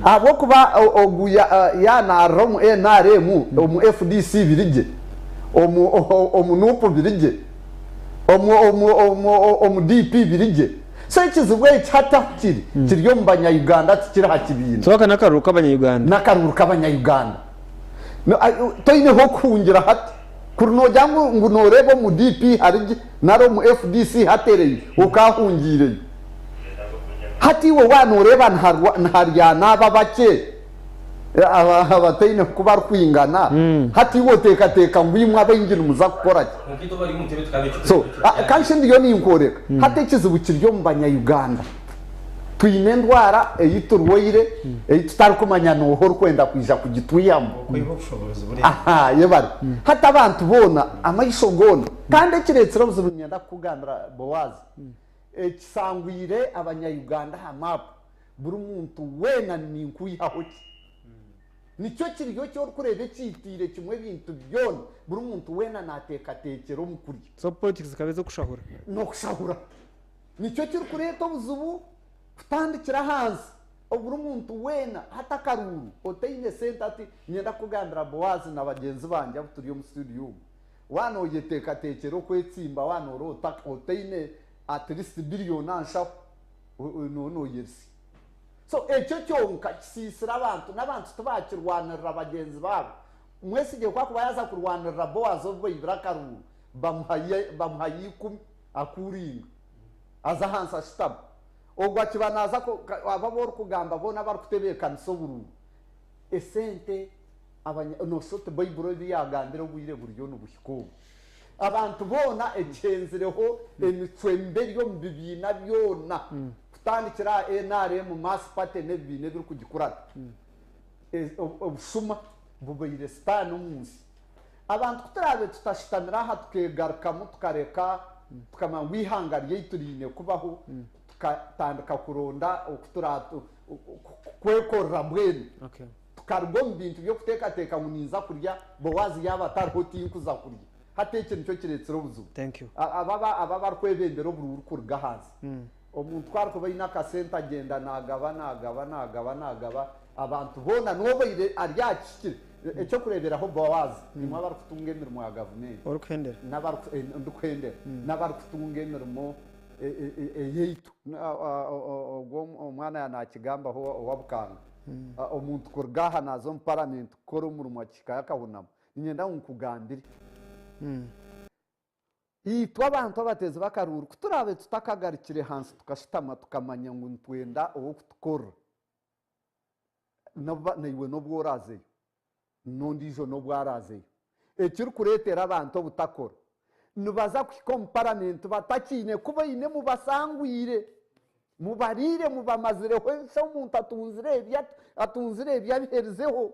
Speaker 3: abo kuba oguya yana rom NRM omu FDC birije omu nupu birije omu DP birije so ikizubwe cyata kiryo mbanya Uganda tikira hakibintu
Speaker 2: so kana karuka abanya Uganda
Speaker 3: nakaruka abanya Uganda toine ho kungira hati kuruno jangu ngunorebo mu DP hari naro mu FDC hatereye ukahungire hati wo wanoreba ntarya naba bake abatayine kuba kwingana hati wo teka ngwimwe abengira muza gukora so kanshi ndiyo ni inkoreka hati kizibu kiryo mu banyayuganda tuyine ndwara eyiturwoire eyitutarikumanya nohoro kwenda kwija kugituyamo aha yebari hata abantu bona amayisho ngona kandi kiretsera buzubunyenda kugandira Bowazi ekisangwire abanyayuganda ha map buri muntu wena ninkuyaho nicyo kiryo cyo kurebe kitire kimwe bintu byone buri muntu wena natekatekero mukuri
Speaker 2: so politics kabezo kushahura
Speaker 3: no kushahura nicyo kiri kureta buzubu kutandikira hanze oburi muntu wena hata karuru otayine sente ati nyenda kugandira Bowazi na bagenzi banje turiyo mu studio wano yetekatekero kwetsimba wano rota otayine at least billion ansha no yersi so ecyo cyonka kisisira abantu n'abantu tubakirwanira bagenzi babo mwese giye kwa kubayaza kurwanira Bowazi obwo ibirakaruru bamuhaye 10 akuringa aza hansa stab ogwa kibanaza ko ababor kugamba bona bari kutebeka nsoburu esente abanya no sote Bible yagandira ubwire buryo n'ubushiko abantu bona egenzireho emitwembe ryo mbibina byona kutandikira NRM mass party nebine biri kugikurata obusuma bubire span umunsi abantu kutarabe tutashitamira ha tukegaruka mutukareka tukama wihangariye turine kubaho tukatandika kuronda okuturatu kwekorra mbwene
Speaker 2: okay
Speaker 3: tukargo mbintu byo kuteka muniza kurya Bowazi yaba tarhoti inkuza kurya hateke nicyo kiretsero buzu
Speaker 2: thank you
Speaker 3: ababa kwebendero buri kurga hanze omuntu twarko bayina ka center agenda nagaba abantu bona nobayire aryakikire ecyo kureberaho Bowazi nimwe bari kutunga emirimo ya government
Speaker 2: orukwendera n'abari kutunga emirimo yeitu omwana yanakigamba ho wabukanga omuntu kurgaha nazo mu parliament kora umurimo kikaya kabunama nyenda nkugambire itwa abantu abateze bakaruru kuturabe tutakagarikire hansi tukashitama tukamanya ngo ntwenda owo kutukora naiwe nobworaze nondijo nobwaraze ekiri kuretera abantu butakora nubaza ku parliament batakine kuba ine mu basangwire mubarire mubamazireho se umuntu atunzire byabiherezeho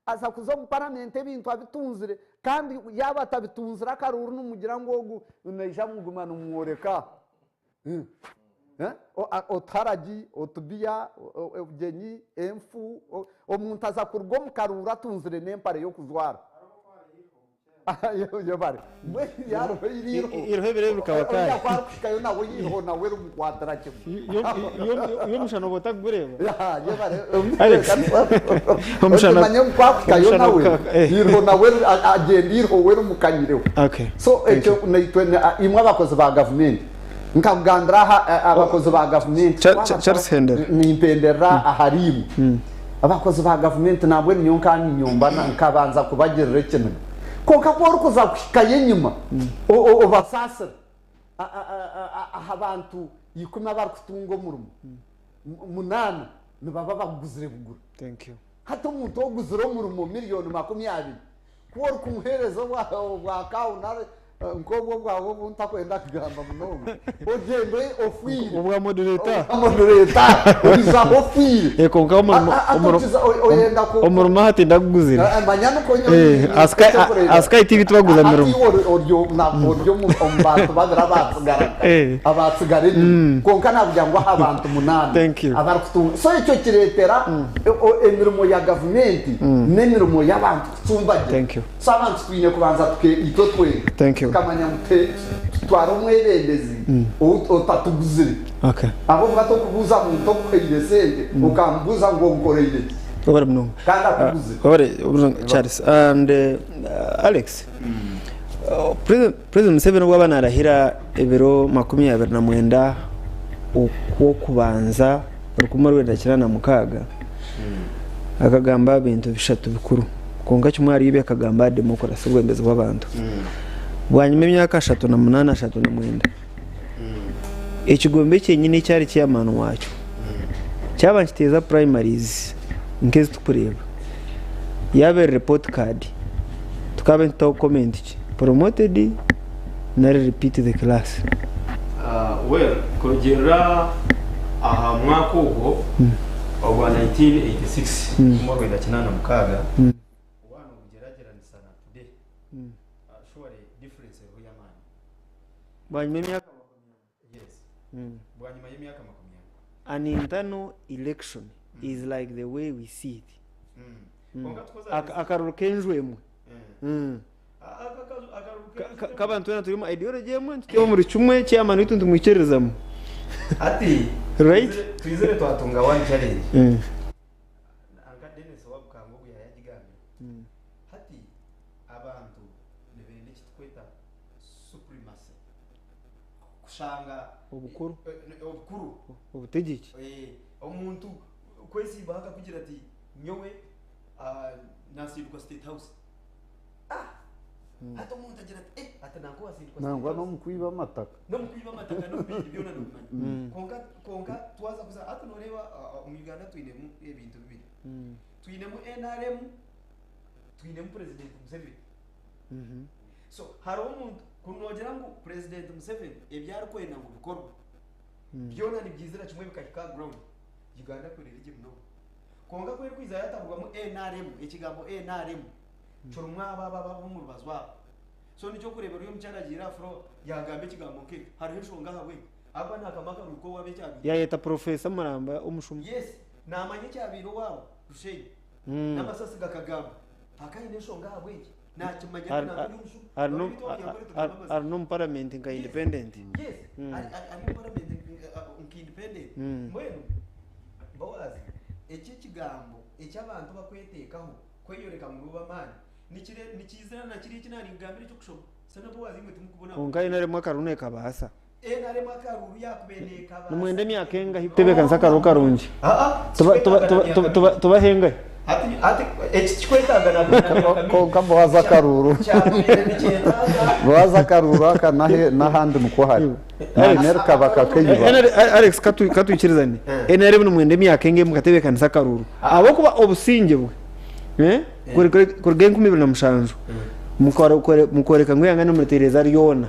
Speaker 2: aza kuzo mu parliament ebintu abitunzire kandi yaba atabitunzira karuru numugira ngo uneja mugumana umworeka otaraji otubiya obgenyi emfu omuntu aza kurwo mu karuru atunzire nempare yo kuzwara yo bari mwe yaro irohebere rukabakaya
Speaker 3: ya kwarushikayo nawe yiho nawe rumukwadara cyo
Speaker 2: yo mushano botagureba
Speaker 3: yo bari
Speaker 2: umushano
Speaker 3: manye kwarushikayo nawe yiho nawe agenda yiho we rumukanyireho
Speaker 2: okay
Speaker 3: so ecyo naitwe imwe abakozi ba government nkabugandira abakozi ba government
Speaker 2: Charles Hender
Speaker 3: ni impendera aharimu abakozi ba government nabwe nyonka nyomba nkabanza kubagirira kintu konka kwa kuza kushikaye nyuma obasasira abantu yikuma bari kutunga murumo munana nibaba baguzire bugura
Speaker 2: thank you
Speaker 3: hata umuntu oguzire murumo miliyoni 20 kwa kumuhereza wa kaunare nkobwo bwawo buntakwenda kugamba munomo ogende ofwire
Speaker 2: ubwa moderator
Speaker 3: iza ofwire
Speaker 2: konka omuruma hati ndaguzira
Speaker 3: manyano ko
Speaker 2: askai TV tubaguza mirumo
Speaker 3: oryo umbantu badara batsigara abatsigare konka nabujya ngo abantu munana abari kutunga so icyo kiretera emirimo ya government n'emirimo y'abantu kutumbaje so abantu twine kubanza ito twe kamanya mute twara umwebendezi otatuguzire
Speaker 2: okay
Speaker 3: abo bato kubuza mu to kwire sente ukambuza ngo ngoreire
Speaker 2: obara mno
Speaker 3: kanda kubuze
Speaker 2: obara Charles and Alex President Museveni wabana arahira ebiro 29 uko kubanza rukumwe rwenda kirana mukaga akagamba bintu bishatu bikuru konka cyumwari yibe akagamba demokarasi ubwemezi bw'abantu bwanyuma imyaka 3 na 8 3 na 9 ekigombe cyenyine cyari cyamana wacu cyabanshiteza primaries nkezi tukureba yabe report card tukabe ntaho comment promoted na repeat the class
Speaker 4: well kugera aha mwaka ubwo wa 1986 mu Rwanda kinana mukaga ubana kugeragera sana today surely difference of yaman
Speaker 2: banyuma imyaka
Speaker 4: yes banyuma y'imyaka 20
Speaker 2: an internal election is like the way we see it akaruru kenjwemwe kabantu na turimo ideology yemwe tutyo muri cyumwe cyamana witundu mwikerezamo
Speaker 4: ati
Speaker 2: right
Speaker 4: twizere twatunga one challenge anga Dennis wabukango yayagigamye hati abantu nebende kitweta supremacy kushanga
Speaker 2: ubukuru ubutegeki
Speaker 4: umuntu kwesi bahaka kugira ati nyowe nasirwa state house hata umuntu agira ati hata nango wasirwa
Speaker 3: nangwa no mukwiba amataka
Speaker 4: no bindi byona no konka twaza kuza hata noreba mu Uganda twinemu ebintu bibiri twinemu NRM twinemu president Museveni so hari umuntu kunogera ngo president Museveni ebyari kwenda ngo bikorwa byona ni byizira kimwe bikashika ground Uganda kuri rigi mno konga kwe kwiza yatabugamo NRM ekigambo NRM chorumwa baba mu rubazwa so nicyo kurebera uyo mucyaragira afro yagambe kigambo ke hari heshonga hawe aba nakamaka ruko wabe cyabi
Speaker 2: ya yeta professor Maramba umushumba
Speaker 4: yes namanye cyabiro wabo rushenyi n'amasasi gakagamba akayine shonga hawe nakimanya na
Speaker 2: no parliament nka independent
Speaker 4: yes ari parliament independent mwenu bawazi iki kigambo ecy'abantu bakwetekaho kweyoreka mu rubamani nikizira na kiri kinani ngambire cyo kushoba sana bawazi mwe tumukubona
Speaker 2: ungaye nare mwakarune kabasa
Speaker 4: nare mwakaruru yakubeneka kabasa
Speaker 2: numwende myakenga hitebeka nsakaru karungi tubahenga
Speaker 4: ati ekikwetaga na
Speaker 3: konka baza karuru baza karuru akanahe nahandi mukohari nereka bakakeyiba
Speaker 2: Alex katuyikirizane enare numwende myakenge mukatebeka nsakaru abo kuba obusinge bwe kuri 2007 mukoreka ngwanga no mutereza ryona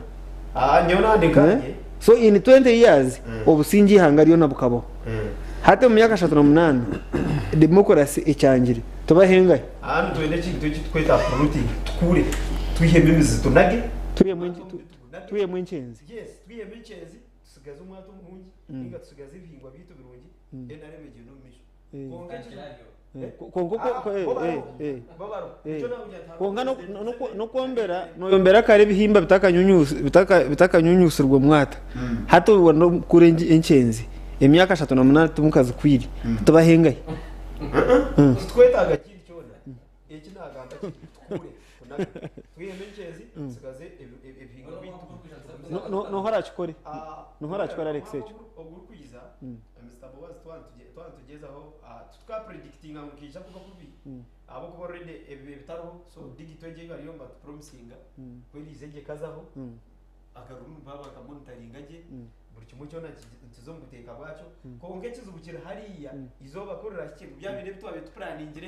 Speaker 4: nyona ndekanye
Speaker 2: so in 20 years obusingi hanga ryona bukabo hata mu myaka 38 democracy icyangire tubahengaye
Speaker 4: twende kintu twita fruity tukure twihebe imizi tunage
Speaker 2: tuye mu incenzi
Speaker 4: yes twihebe incenzi tusigaze umwato mungi ninga tusigaze ibihingwa bitu birungi enare mejeno misho
Speaker 2: noyombera kare bihimba bitakanyunyusirwa mwata hata ubona kure incenzi emyaka 38 tumukazi kwiri tubahengaye
Speaker 4: twetaga kiri cyona iki nagamba tukure twiheme incenzi tusigaze ibihingwa bitu
Speaker 2: no harachikore Alex echo
Speaker 4: ogurukwiza Mr. Boaz twantugezaho tuka predicting ngukisha kuko kubi abo kuba already ebitaro so digital je bariyo mba promising kweli zeje kazaho akarunu baba kamonitoring aje buri kimwe cyona kizomuteka bwacho konke kizubukira hariya izoba korera kintu byabire bitwabe tuplaningire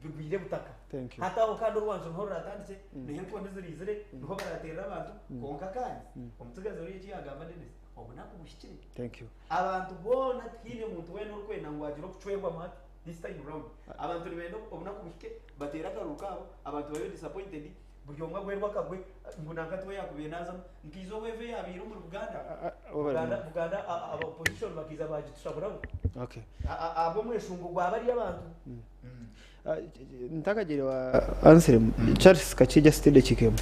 Speaker 4: bigwire butaka hata aho kandi urwanzo nto ratanditse nihe ko ndizirizire niho baratera abantu konka kandi umutugazo uri yagamba Dennis obona kubushyikire abantu bona twine muntu we n'urwena ngo agire kucwegwa mata this time round abantu ribendo obona kubushyike batera karukabo abantu babe disappointed buryo mwa gwerwa kagwe mbunanga twe yakubiye naza nkizo weve yabira mu Uganda aba opposition bakiza baje tushaburaho
Speaker 2: okay
Speaker 4: abo mweshungu gwa bari abantu
Speaker 2: ntakagire wa Anselm Charles Kachija stade kikemo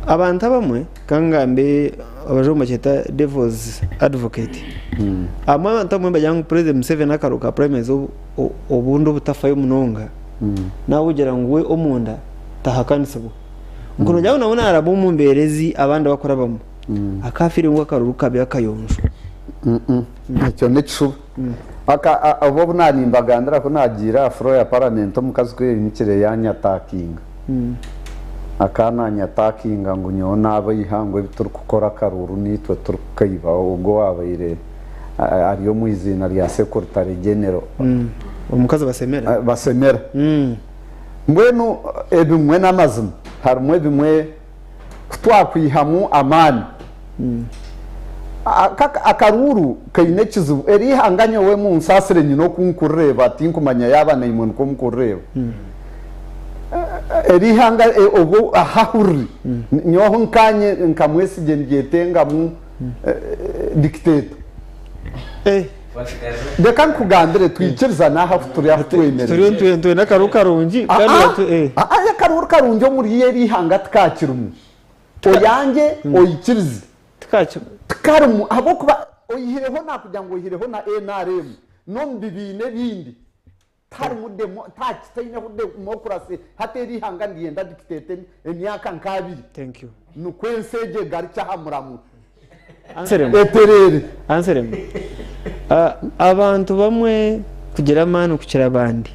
Speaker 2: abantu abamwe kangambe abajoma cyeta devil's advocate abantu amwe bajyanga president Museveni akaruka premise obundo butafaye munonga nawe ugira ngo we omunda tahakanisabo ngono jyawe nabona arabo mu mberezi abandi bakora bamo akafiri ngo akaruruka bya kayonjo
Speaker 3: nicyo nicu abo bunanimbagandira ko nagira fro ya parliament omukazi kwe imikire yanyatakinga akananya takinga ngo nyo nabo yihangwe bituri gukora karuru nitwe turukayiba ubwo wabayire ariyo mu izina rya secretary general
Speaker 2: umukazi basemera
Speaker 3: mbwenu ebimwe n'amazima harumwe bimwe twakwihamu amani akaruru kayine kizibu erihanganye we mu nsasire nyino kunkureba tinkumanya yabana imuntu ko mukureba erihanga obo ahahuri nyoho nkanye nkamwesi gengetenga mu dictator Deka nkugambire twikiriza naho turi afutwemere
Speaker 2: turi nakaru karungi kandi
Speaker 3: akaru karungi muri yeri hanga tkakirumu oyange oyikirize tkarumu abo kuba oyihireho nakugira ngo oyihireho na NRM no mbibine bindi tari mudemo takitaine hude demokrasi hateri hanga ndienda dictator emyaka nkabiri
Speaker 2: thank you
Speaker 3: nukwenseje gari cyahamuramu
Speaker 2: Answerem. Abantu bamwe kugira amani kugira abandi.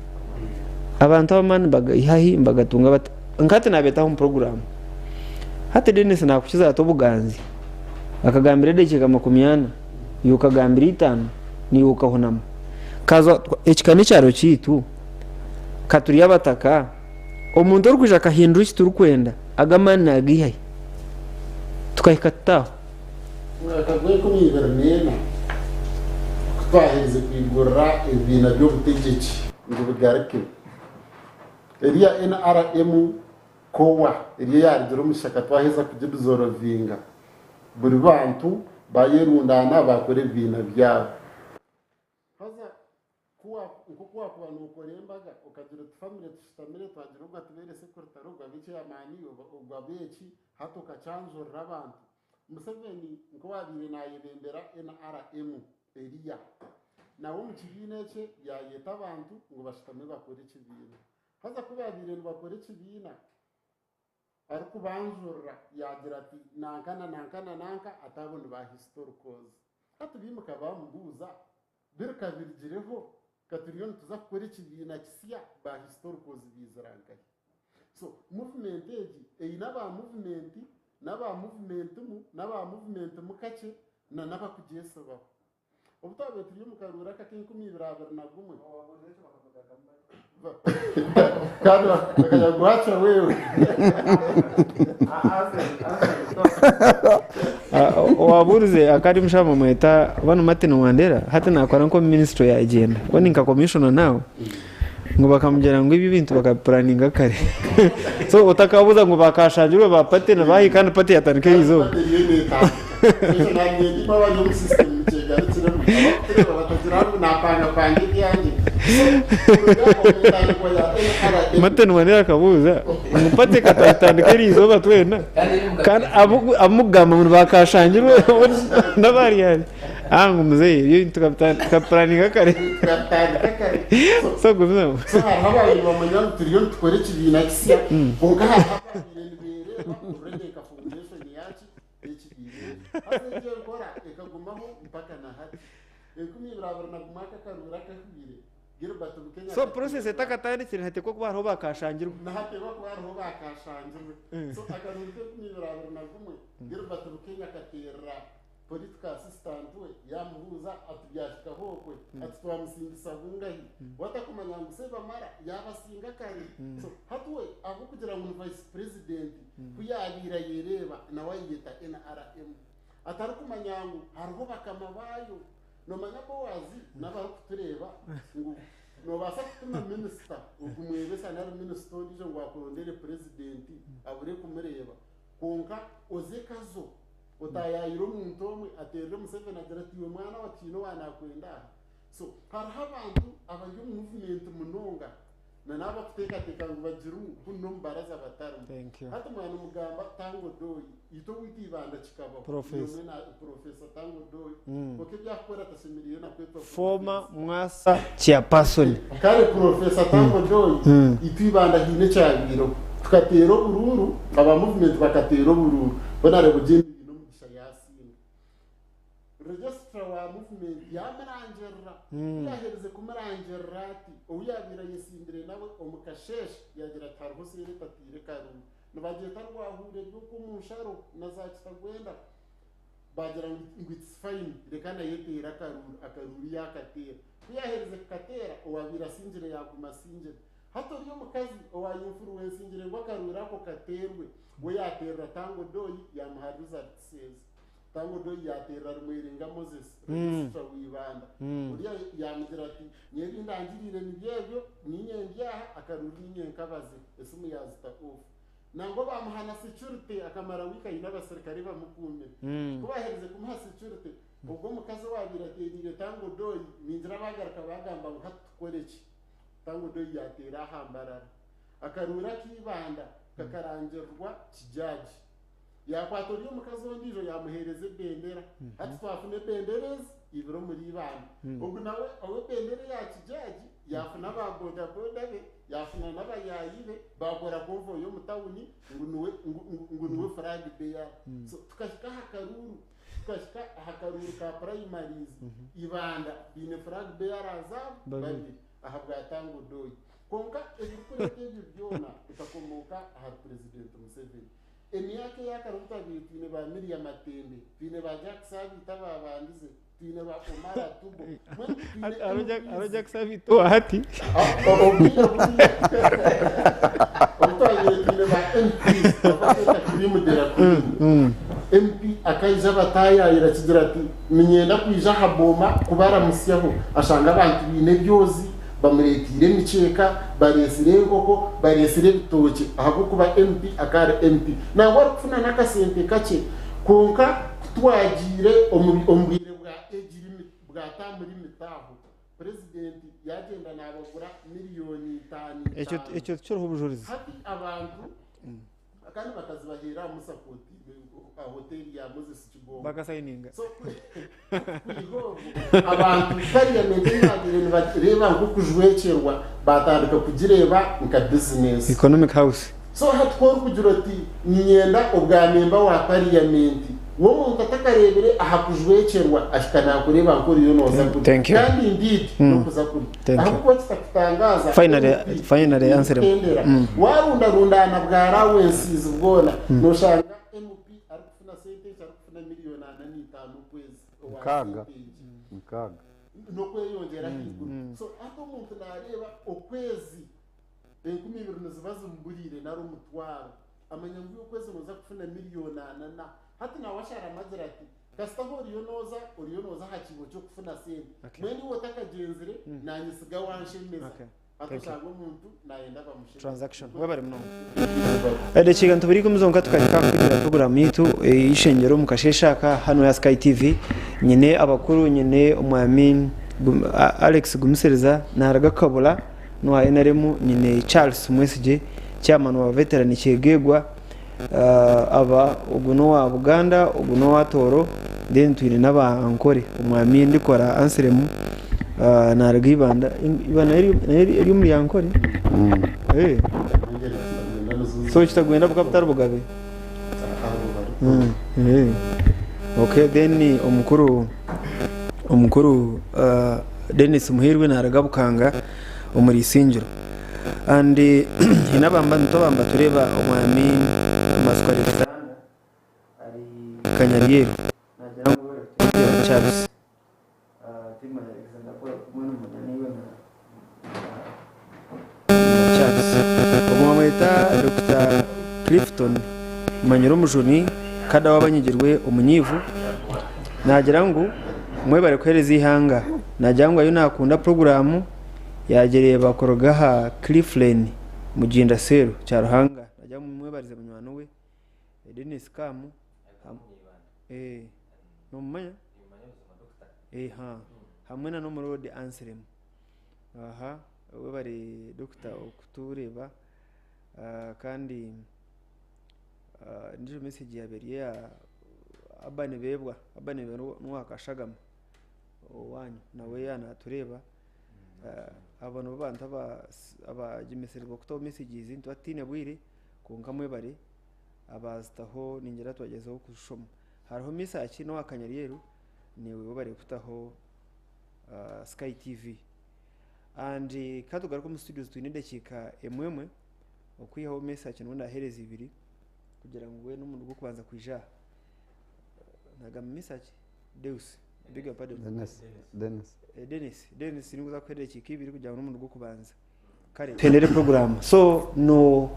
Speaker 2: Abantu bamani bagahihahi mbagatunga bati nkate nabetaho mu program. Hati Dennis nakukiza atobuganzi. Akagambira dekeka 10 yukagambira 5 ni ukahonama. Kaza ekikani cyaro kitu katuri yabataka omuntu uri kuja kahindura kituru kwenda agamani nagihayi. Tukahikataho
Speaker 5: akagwe ko mwibermena twaheze kwigura ibintu byo butegeki ngo bigarike eriya NRM kowa eriya yaridiro mushaka twaheza kujiduzorovinga buri bantu bayerundana bakore ibintu byabo haza kuwa abantu ukorembaga ukagira family tustamire twagira ubwo tubere secretary ubwo bice amani ubwo abeki hato kacanzura abantu Museveni ngo wabire nayebembera NRM eriya nawo mu kibine cye yayeta abantu ngo bashitame bakore kibina haza kubabire ngo bakore kibina ari kubanjura yagira ati nanka atabone ba historicals atubimuka bamubuza birka birgireho katuriyon tuza kukora kibina kisiya ba historicals bizarangaye so movement eji eyinaba movement naba movement mukache na naba kugesa ba obutabe turi mukarura kakinkumi birabara na gumwe kada akajya guhacha wewe
Speaker 2: waburuze akari mshama mweta bano Martin Wandera hata nakora nko ministry ya agenda wani nka commissioner nawo ngo bakamugera ngo ibi bintu bakaplaninga kare so utakabuza ngo bakashajirwe bapate na bahi kandi pate yatanike izo Martin Wandera kabuza umupate katanike izo batwena kandi amugama ngo bakashajirwe nabari yani angu mzee iyo tukaplaninga kare so guvino
Speaker 5: so habaye bamanya turiyo tukore kibina kisiya bonga habire urenge ka foundation yachi ekibire haje gukora ekagumaho mpaka na hati ekumi birabara na gumaka karura kakubire Gilbert Bukenya
Speaker 2: so process etakatani kiri hate ko kuba roba kashangirwa
Speaker 5: na hate ko kuba roba kashangirwa so akarunze ekumi birabara na gumwe Gilbert Bukenya katera political assistant we yamuhuza atubyashika hokwe atwamusingisa bungahi watakumanya nguseba mara yabasinga kare so hatwe aho kugira ngo vice president kuyabira yereba na wayita NRM atarukumanya ngo hariho bakamabayo no manya ko wazi nabaro kutureba ngo no basa kutuma minister ugumwebesa na minister ndijo ngo akorondere president abure kumureba konka ozekazo utayayiro umuntu omwe aterere Museveni agira ati uyu mwana wa kino wanakwenda so hariho abantu abanje mu movement munonga na nabo kutekateka ngo bagiru kuno mbaraza batari hata mwana mugamba Tango Doi ito witibanda kikaba professor Tango Doi koke byakora tasemiriye na kweto
Speaker 2: former mwasa chairperson
Speaker 5: kare professor Tango Doi itibanda hine cyabiro tukatero bururu aba movement bakatero bururu bonare bugeni registra wa movement yamarangerera yahereze kumarangerera ati uyabira yisindire nawe omukasheshe yagira tarho sire patire karuma nabagiye tarwahure yuko umusharo nazakitagwenda bagira ngo it's fine rekana yetera akaruri yakatera kuyahereze katera owabira sinjire yakuma sinjire hato ryo mukazi owa influence ngire ngo akarura ko katerwe we yatera tango doyi yamuharuza says tango doyi yatera rumwiringa Moses registra wibanda uriya yamugira ati nyeri ndangirire nibyebyo ninyendiyaha akaruri nyenkabaze esumu yazita off nango bamuhana security akamara wika y'abasirikare bamukume kubahereze kumuha security ubwo mukazi wabiraterire tango doyi ninjira bagaruka bagamba ngo hatukoreki tango doyi yatera hambarara akarura kibanda kakarangerwa kijaji yakwatoriyo mukazi wondijo yamuhereze bendera ati twafune benderez ibiro muri bana ubwo nawe awe bendera ya kijaji yafuna ba boda boda be yafuna n'abayayibe bakora konvo yo mutawuni ngunuwe flag beya so tukashika hakaruru ka primaries ibanda bine flag beya razab bari ahabwa tango doyi konka ebikurete byona utakomoka aha president Museveni emyaka yakaruta bitine ba Miriam Matembe bine ba Jack Sabi tababandize bine ba Omara Tubo
Speaker 2: aroja kusabito hati
Speaker 5: bine ba MP abafata kuri mudera MP akaija bataya irakigira ati menyenda kwija haboma kubara musyaho ashanga abantu bine byozi bamuretire miceka baresire ngoko baresire bitoke ahubwo kuba MP akara MP nawe kufuna nakasente kake konka twagire ombwire bwa ejiri bwa tamuri mitaho president yagenda nabagura miliyoni 5
Speaker 2: ecyo cyo ubujurizi
Speaker 5: hati abantu akandi bakazibahera musapoti hoteli ya Moses Kigomba
Speaker 2: bakasayininga
Speaker 5: so abantu parliament bagire bareba ngo kujwecerwa batandika kugireba nka business
Speaker 2: economic house
Speaker 5: so hatkor kugira ati nyenda ubwamemba wa parliament wo muntu atakarebere aha kujwecerwa ashikana kureba ngo riyo noza kandi indeed no kuza kuri ahubwo kitakutangaza
Speaker 2: finally answer
Speaker 5: warunda bwa rawensiz ubwona no shanga MP arikufuna sente arikufuna miliyoni 5 kwezi
Speaker 3: mkaga
Speaker 5: no kweyongera higuru so ato muntu nareba okwezi 2020 zibazo mburire naro mutwaro amanya ngo ukwezi noza kufuna miliyoni 8 hati na washara mazirati kasta oriyo noza hakibo cyo kufuna sente mweni wotakagenzere nanyisiga wanshemeza atosanga umuntu nayenda bamushira
Speaker 2: transaction webari mnongo kiganto biri kumuzonga tukajika kugira program yitu ishengero mukasheshaka hano ya Sky TV nyine abakuru nyine umwamin Alex Gumusereza naraga kabula no NRM nyine Charles Mwesije chairman wa veteran kigegwa aba uguno wa Buganda uguno wa Toro then twiri naba ankore umwami ndikora answeremu naraga ibanda iri muri yankore so kitagwenda bukapitaro bugabe okay then omukuru Dennis Muhirwe naraga bukanga umuri Sinjiro and inabamba ntobamba tureba umwami amaswareza ari Kanyariyeri najya ngo Charles tima Alexander kwa kumwana munaniwe na Charles umwamwita Dr. Clifton Manyiro Mujuni kada wabanyigirwe umunyivu nagira ngo mwe bare kwereza ihanga nagira ngo ayo nakunda program yagereye bakorogaha Clifflane mujinda seru cya Ruhanga najya mwe barize munywano we Dennis Kamu no manya hamwe na no mu road answerem we bari Dr. okutureba kandi ndijo message yaberiye abane bebwa nwakashagama wanyu nawe yana tureba abantu b'abantu abagimeserwa kuto messages into atine bwire kunkamwe bari abazitaho ningera twagezeho kushoma hariho message no Akanyariyeri niwe bari kutaho Sky TV and katugaruka mu studios twinedekika emwemwe okwihaho message n'undi ahereza ibiri kugira ngo we n'umuntu gwo kubanza kwija naga message Deus bigger pardon Dennis ni kuza kwerekika ibiri kugira ngo n'umuntu gwo kubanza kare tendere program so no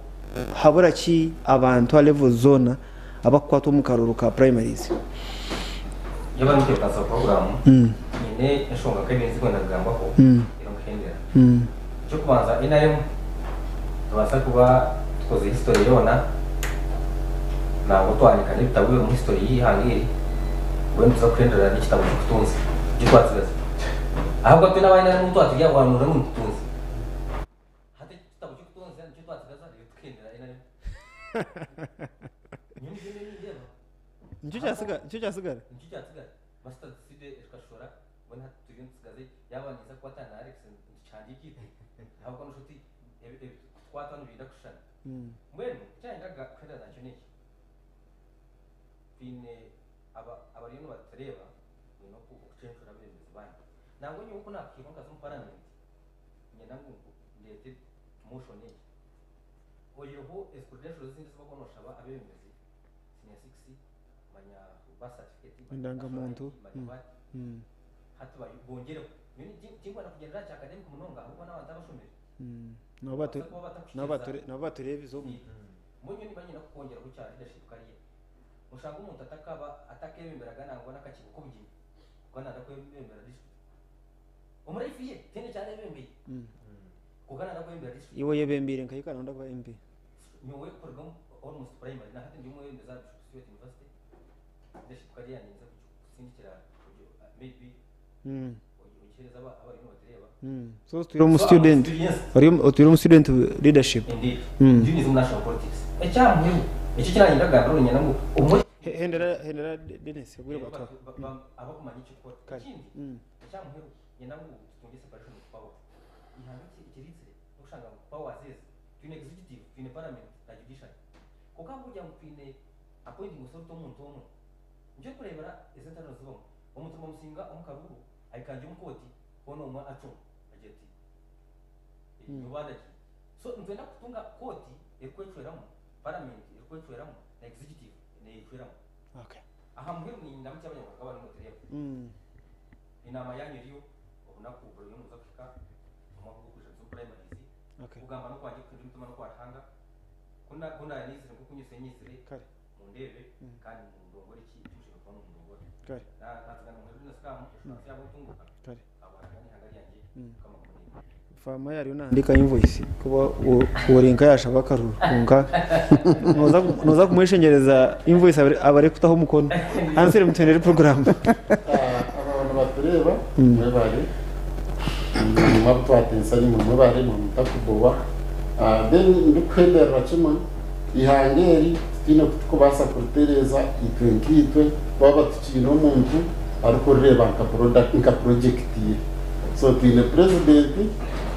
Speaker 2: habura ki abantu a level zona abakwata mu karuru ka primaries
Speaker 1: yaba nike kaza program nyine eshonga kwenzi kwenda kugamba ko ironkendera cyo kubanza inayo tubasa kuba tukoze history yona ntabwo twandika n'ibitabo mu history y'ihangiri wenda tuza kwendera n'ikitabo cy'utunzi gitwatsigaza ahubwo tuna bayina n'umuntu atugiye wanura n'utunzi hate kitabo cy'utunzi n'icyo twatsigaza rero tukendera inayo
Speaker 2: Ncho cyasigara
Speaker 1: master side eskashora wena tugin tsigaze yabaniza kwata na Alex cyandi kiti ahubwo n'ushuti kwata n'ubida kushana mwene cyanga kwenda nacyo niki bine abari no batreba no kucenshura bemeze bandi nango nyuko nakikonka zo parliament nyina ngo ndete motion niki oyiho escudation zindi zo konoshaba abemeze sinya 60 manya basa certificate
Speaker 2: indangamuntu
Speaker 1: hatu bongere nyine kingwa nakugenda cha academic munonga ahubwo n'abantu abashomeri
Speaker 2: no baturebe zo
Speaker 1: munyo ni banyina kongera gucya leadership kariye mushanga umuntu atakebemberaga nangwa nakakigo kubyi kwana ndakwembera district umurifiye tene cyane bembeye kugana ndakwembera district
Speaker 2: iwo yebembire nkayikana ndakwa MP
Speaker 1: nyowe kurgam almost primary na hata ndimwe mbeza State University leadership kariye nza kusindikira maybe ukereza abari no batereba
Speaker 2: so turi mu student leadership
Speaker 1: indeed in national politics ecyamwe iki kiranyinda gabro nyina ngo umwe
Speaker 2: hendera Dennis yagure bato
Speaker 1: aba kumanya icyo kora kindi ecyamwe nyina ngo tunge separation of power ihanga ikiritsire ushanga power zeze twine executive twine parliament na judiciary kuko bujya mu twine appointing usorto umuntu umwe nje kurebera ezentano zibo umuntu musinga umukaruru ayikanje umukoti bono umwa aco ageti yubanda so ntwenda kutunga koti ekwetweramo parliament ekwetweramo na executive ne ekwetweramo
Speaker 2: okay
Speaker 1: aha muhiru ni ndamutse abanyarwanda bari mu terebo inama yanyiriyo ubunaku buri mu Afrika mu kuja zo primaries ugamba no kwaje kundi mutuma no kwatanga kuna yanizire ngo kunyuse nyisire
Speaker 2: kare
Speaker 1: mu ndebe kandi mu ndongore ki cyushye kwa mu ndongore
Speaker 2: kare
Speaker 1: natagana mu ndebe skamu cyangwa tunguka
Speaker 2: kare
Speaker 1: abana hangari yanjye kama
Speaker 2: fama yari unandika invoice kuba urinka yashaba karunga noza kumwishengereza invoice abare kutaho mukono ansere mutendere program
Speaker 5: abantu batureba mwebare nyuma twatensa nyuma mwebare mu mutakubowa then ndikwendera bacuma ihangeri tino kubasa kutereza itwenkitwe baba tukino umuntu ariko reba nka product nka project so tine president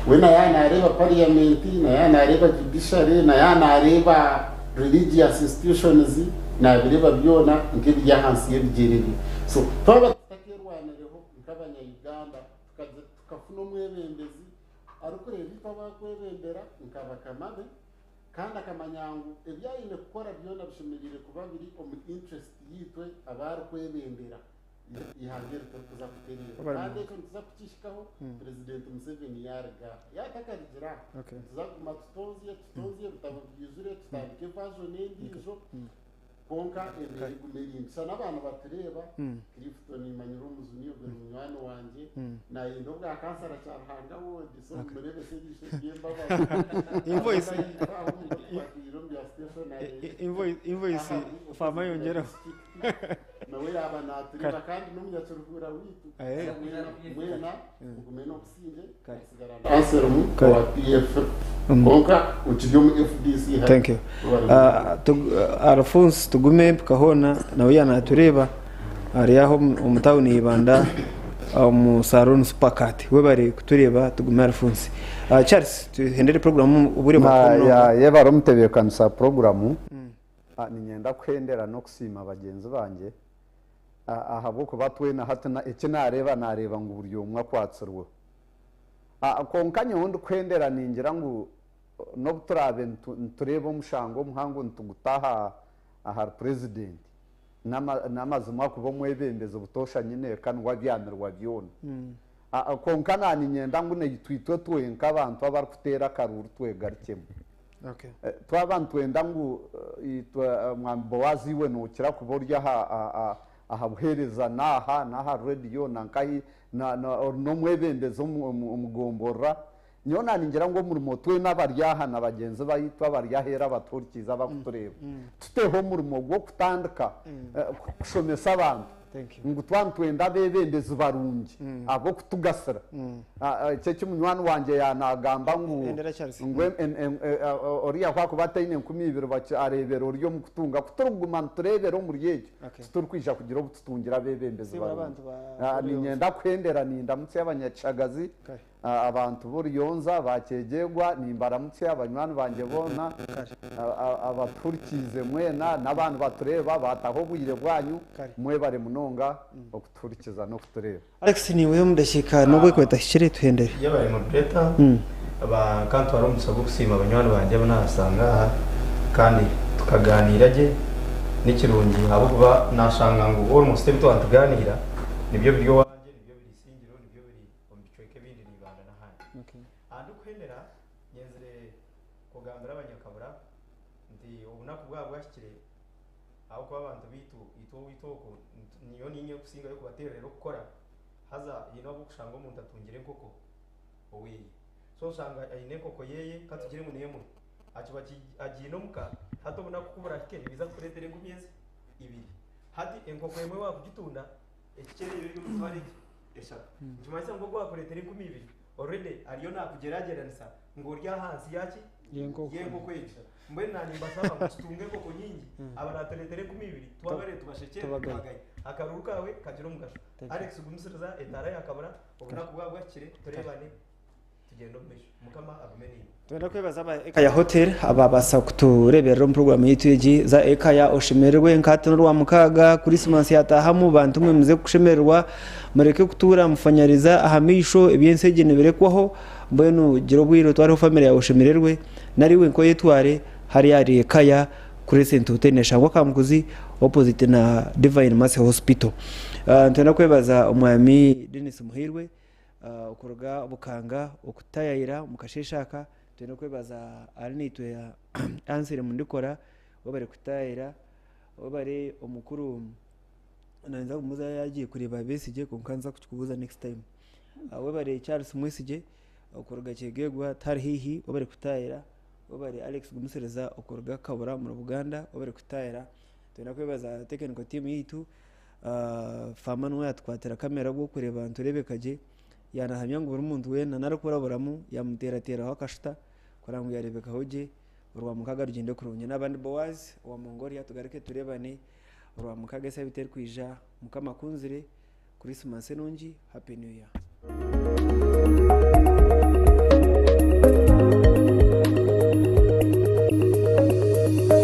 Speaker 5: wena yana areba parliament na yana areba judiciary na yana areba religious institutions na bireba byona nk'ibya hansi y'ebigereri so twaba tutakerwanereho nk'abanya Uganda tukafuna umwebembezi ariko reba twaba kwebembera nk'abakamabe kandi akamanyangu ebyayine gukora byona bishemerire kuba biri mu interest yitwe abari kwebembera ihangere tuza kuterera kandi ko tuza kukishikaho president Museveni yarga yatakarira tuza kuma tutonzie butabyuzure tutandike version y'indijo konka ebiri kumerin sana abantu batureba Clifton Manyuro muzuniyo bwe munywano wanje na yino bwa kansara cyarahanga wo diso murebe se dishe yemba ba
Speaker 2: invoice fama yongera
Speaker 5: nawe yaba natureba kandi n'umunyacurugura witu mwena ngumeno kusinje kasigarana aserumu kwa PF konka ukijyo mu FDC
Speaker 2: thank you Alphonse tugume kahona nawe yanatureba ari aho umutawuni ibanda mu salon supercat we bari kutureba tugume Alphonse Charles tuhendere program ubure
Speaker 3: makuru ya baromutebeye kansa program ni nyenda kwendera no kusima bagenzi banje aha boko batwena hatana eke nareba ngo uburyo umwakwatsirwe konkanye wundi kwendera ningira ngo no turabe turebe umushango umuhango ntugutaha aha president namazima kubo mwebembeze butosha nyine kanwa byamirwa byona konkana ni nyenda ngo ne twitwe twenka abantu abarukutera karuru twegarikemo
Speaker 2: okay
Speaker 3: twabantu wenda ngo mwambo waziwe nukira kuburya aha buhereza naha radio nankahi no mwebembeze umugombora nyona ningira ngo murimo twe n'abaryaha nabagenzi bayitwa baryahera abaturikiza bakutureba tuteho murimo gwo kutandika kushomesa abantu ngo twantwenda bebembeze barungi abo kutugasira cyo cy'umunywani wanje yanagamba ngo oriya kwa kubatayine 12 baca arebera oryo mu kutunga kuturuguma turebera mu ryecyo turkwija kugira ubutungira bebembeze barungi ni nyenda kwendera nindamutse y'abanyacagazi abantu buriyonza bakegegwa nimbaramutse abanywani banje bona abaturikize mwena n'abantu batureba bataho buyire bwanyu mwe bare munonga okuturikiza no kutureba
Speaker 2: Alex ni wewe mudashika no kweta shire tuhendere
Speaker 4: yabaye moderator aba kantu aramusaba gusima abanywani banje banasanga kandi tukaganira je n'ikirungi abo kuba nashanga ngo almost bito tuganira nibyo byo abantu bitu itoko niyo ninye kusinga yo kubaterera gukora haza yino bukushanga umuntu atungire nkoko owe so shanga ayine koko yeye katugire mu nemo aciba agino muka hatobona kukubura kikene biza kuretere ngumyezi ibiri hadi enkoko yemwe wa kugitunda ekikere yo mutware eshaka tumaze ngo gwa kuretere ngumi ibiri already ariyo nakugerageranisa ngo urya hansi yaki yenko kwecha mbwe nani mbasaba mutunge koko nyingi abanateretere kumibiri twabare tubashekere twagaye akaruruka we kagiro mugasho Alex gumusiriza etara yakabara ubona kubwabwa kire turebane tugendo mbesho mukama abumeni
Speaker 2: twenda kwebaza aba Ekaya Hotel ababasa kuturebera mu program yitu za Ekaya oshemerwe nkatano rwa mukaga Christmas yatahamu bantu mwe muze kushemerwa mureke kutura mufanyariza ahamisho ebyensege neberekwaho mbwenu giro bwiro twari family ya oshemererwe nari we nko yetware hari yari Ekaya kuri St Hotel neshangwa kamukuzi opposite na Divine Mercy Hospital twenda kwebaza umwami Dennis Muhirwe ukoroga bukanga okutayira mukasheshaka twenda kwebaza arinitwe ya answer mundikora wabare kutayira wabare omukuru nanza kumuza yagiye kureba besije konkanza kukubuza next time wabare Charles Mwisije ukoroga cyegegwa tarihihi wabare kutayira wabare Alex gumusereza ukoroga kabura mu Buganda wabare kutayira twenda kwebaza technical team yitu famanu yatwatera kamera bwo kureba nturebe kaje yanahamya ngo umuntu wena narakuraburamo yamuteratera wakashita kurango yarebeka hoje urwa mukaga rugende kurunye nabandi Boaz wa Mongolia tugareke turebane urwa mukaga se biter kwija mukamakunzire Christmas nungi happy new year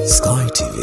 Speaker 6: Sky TV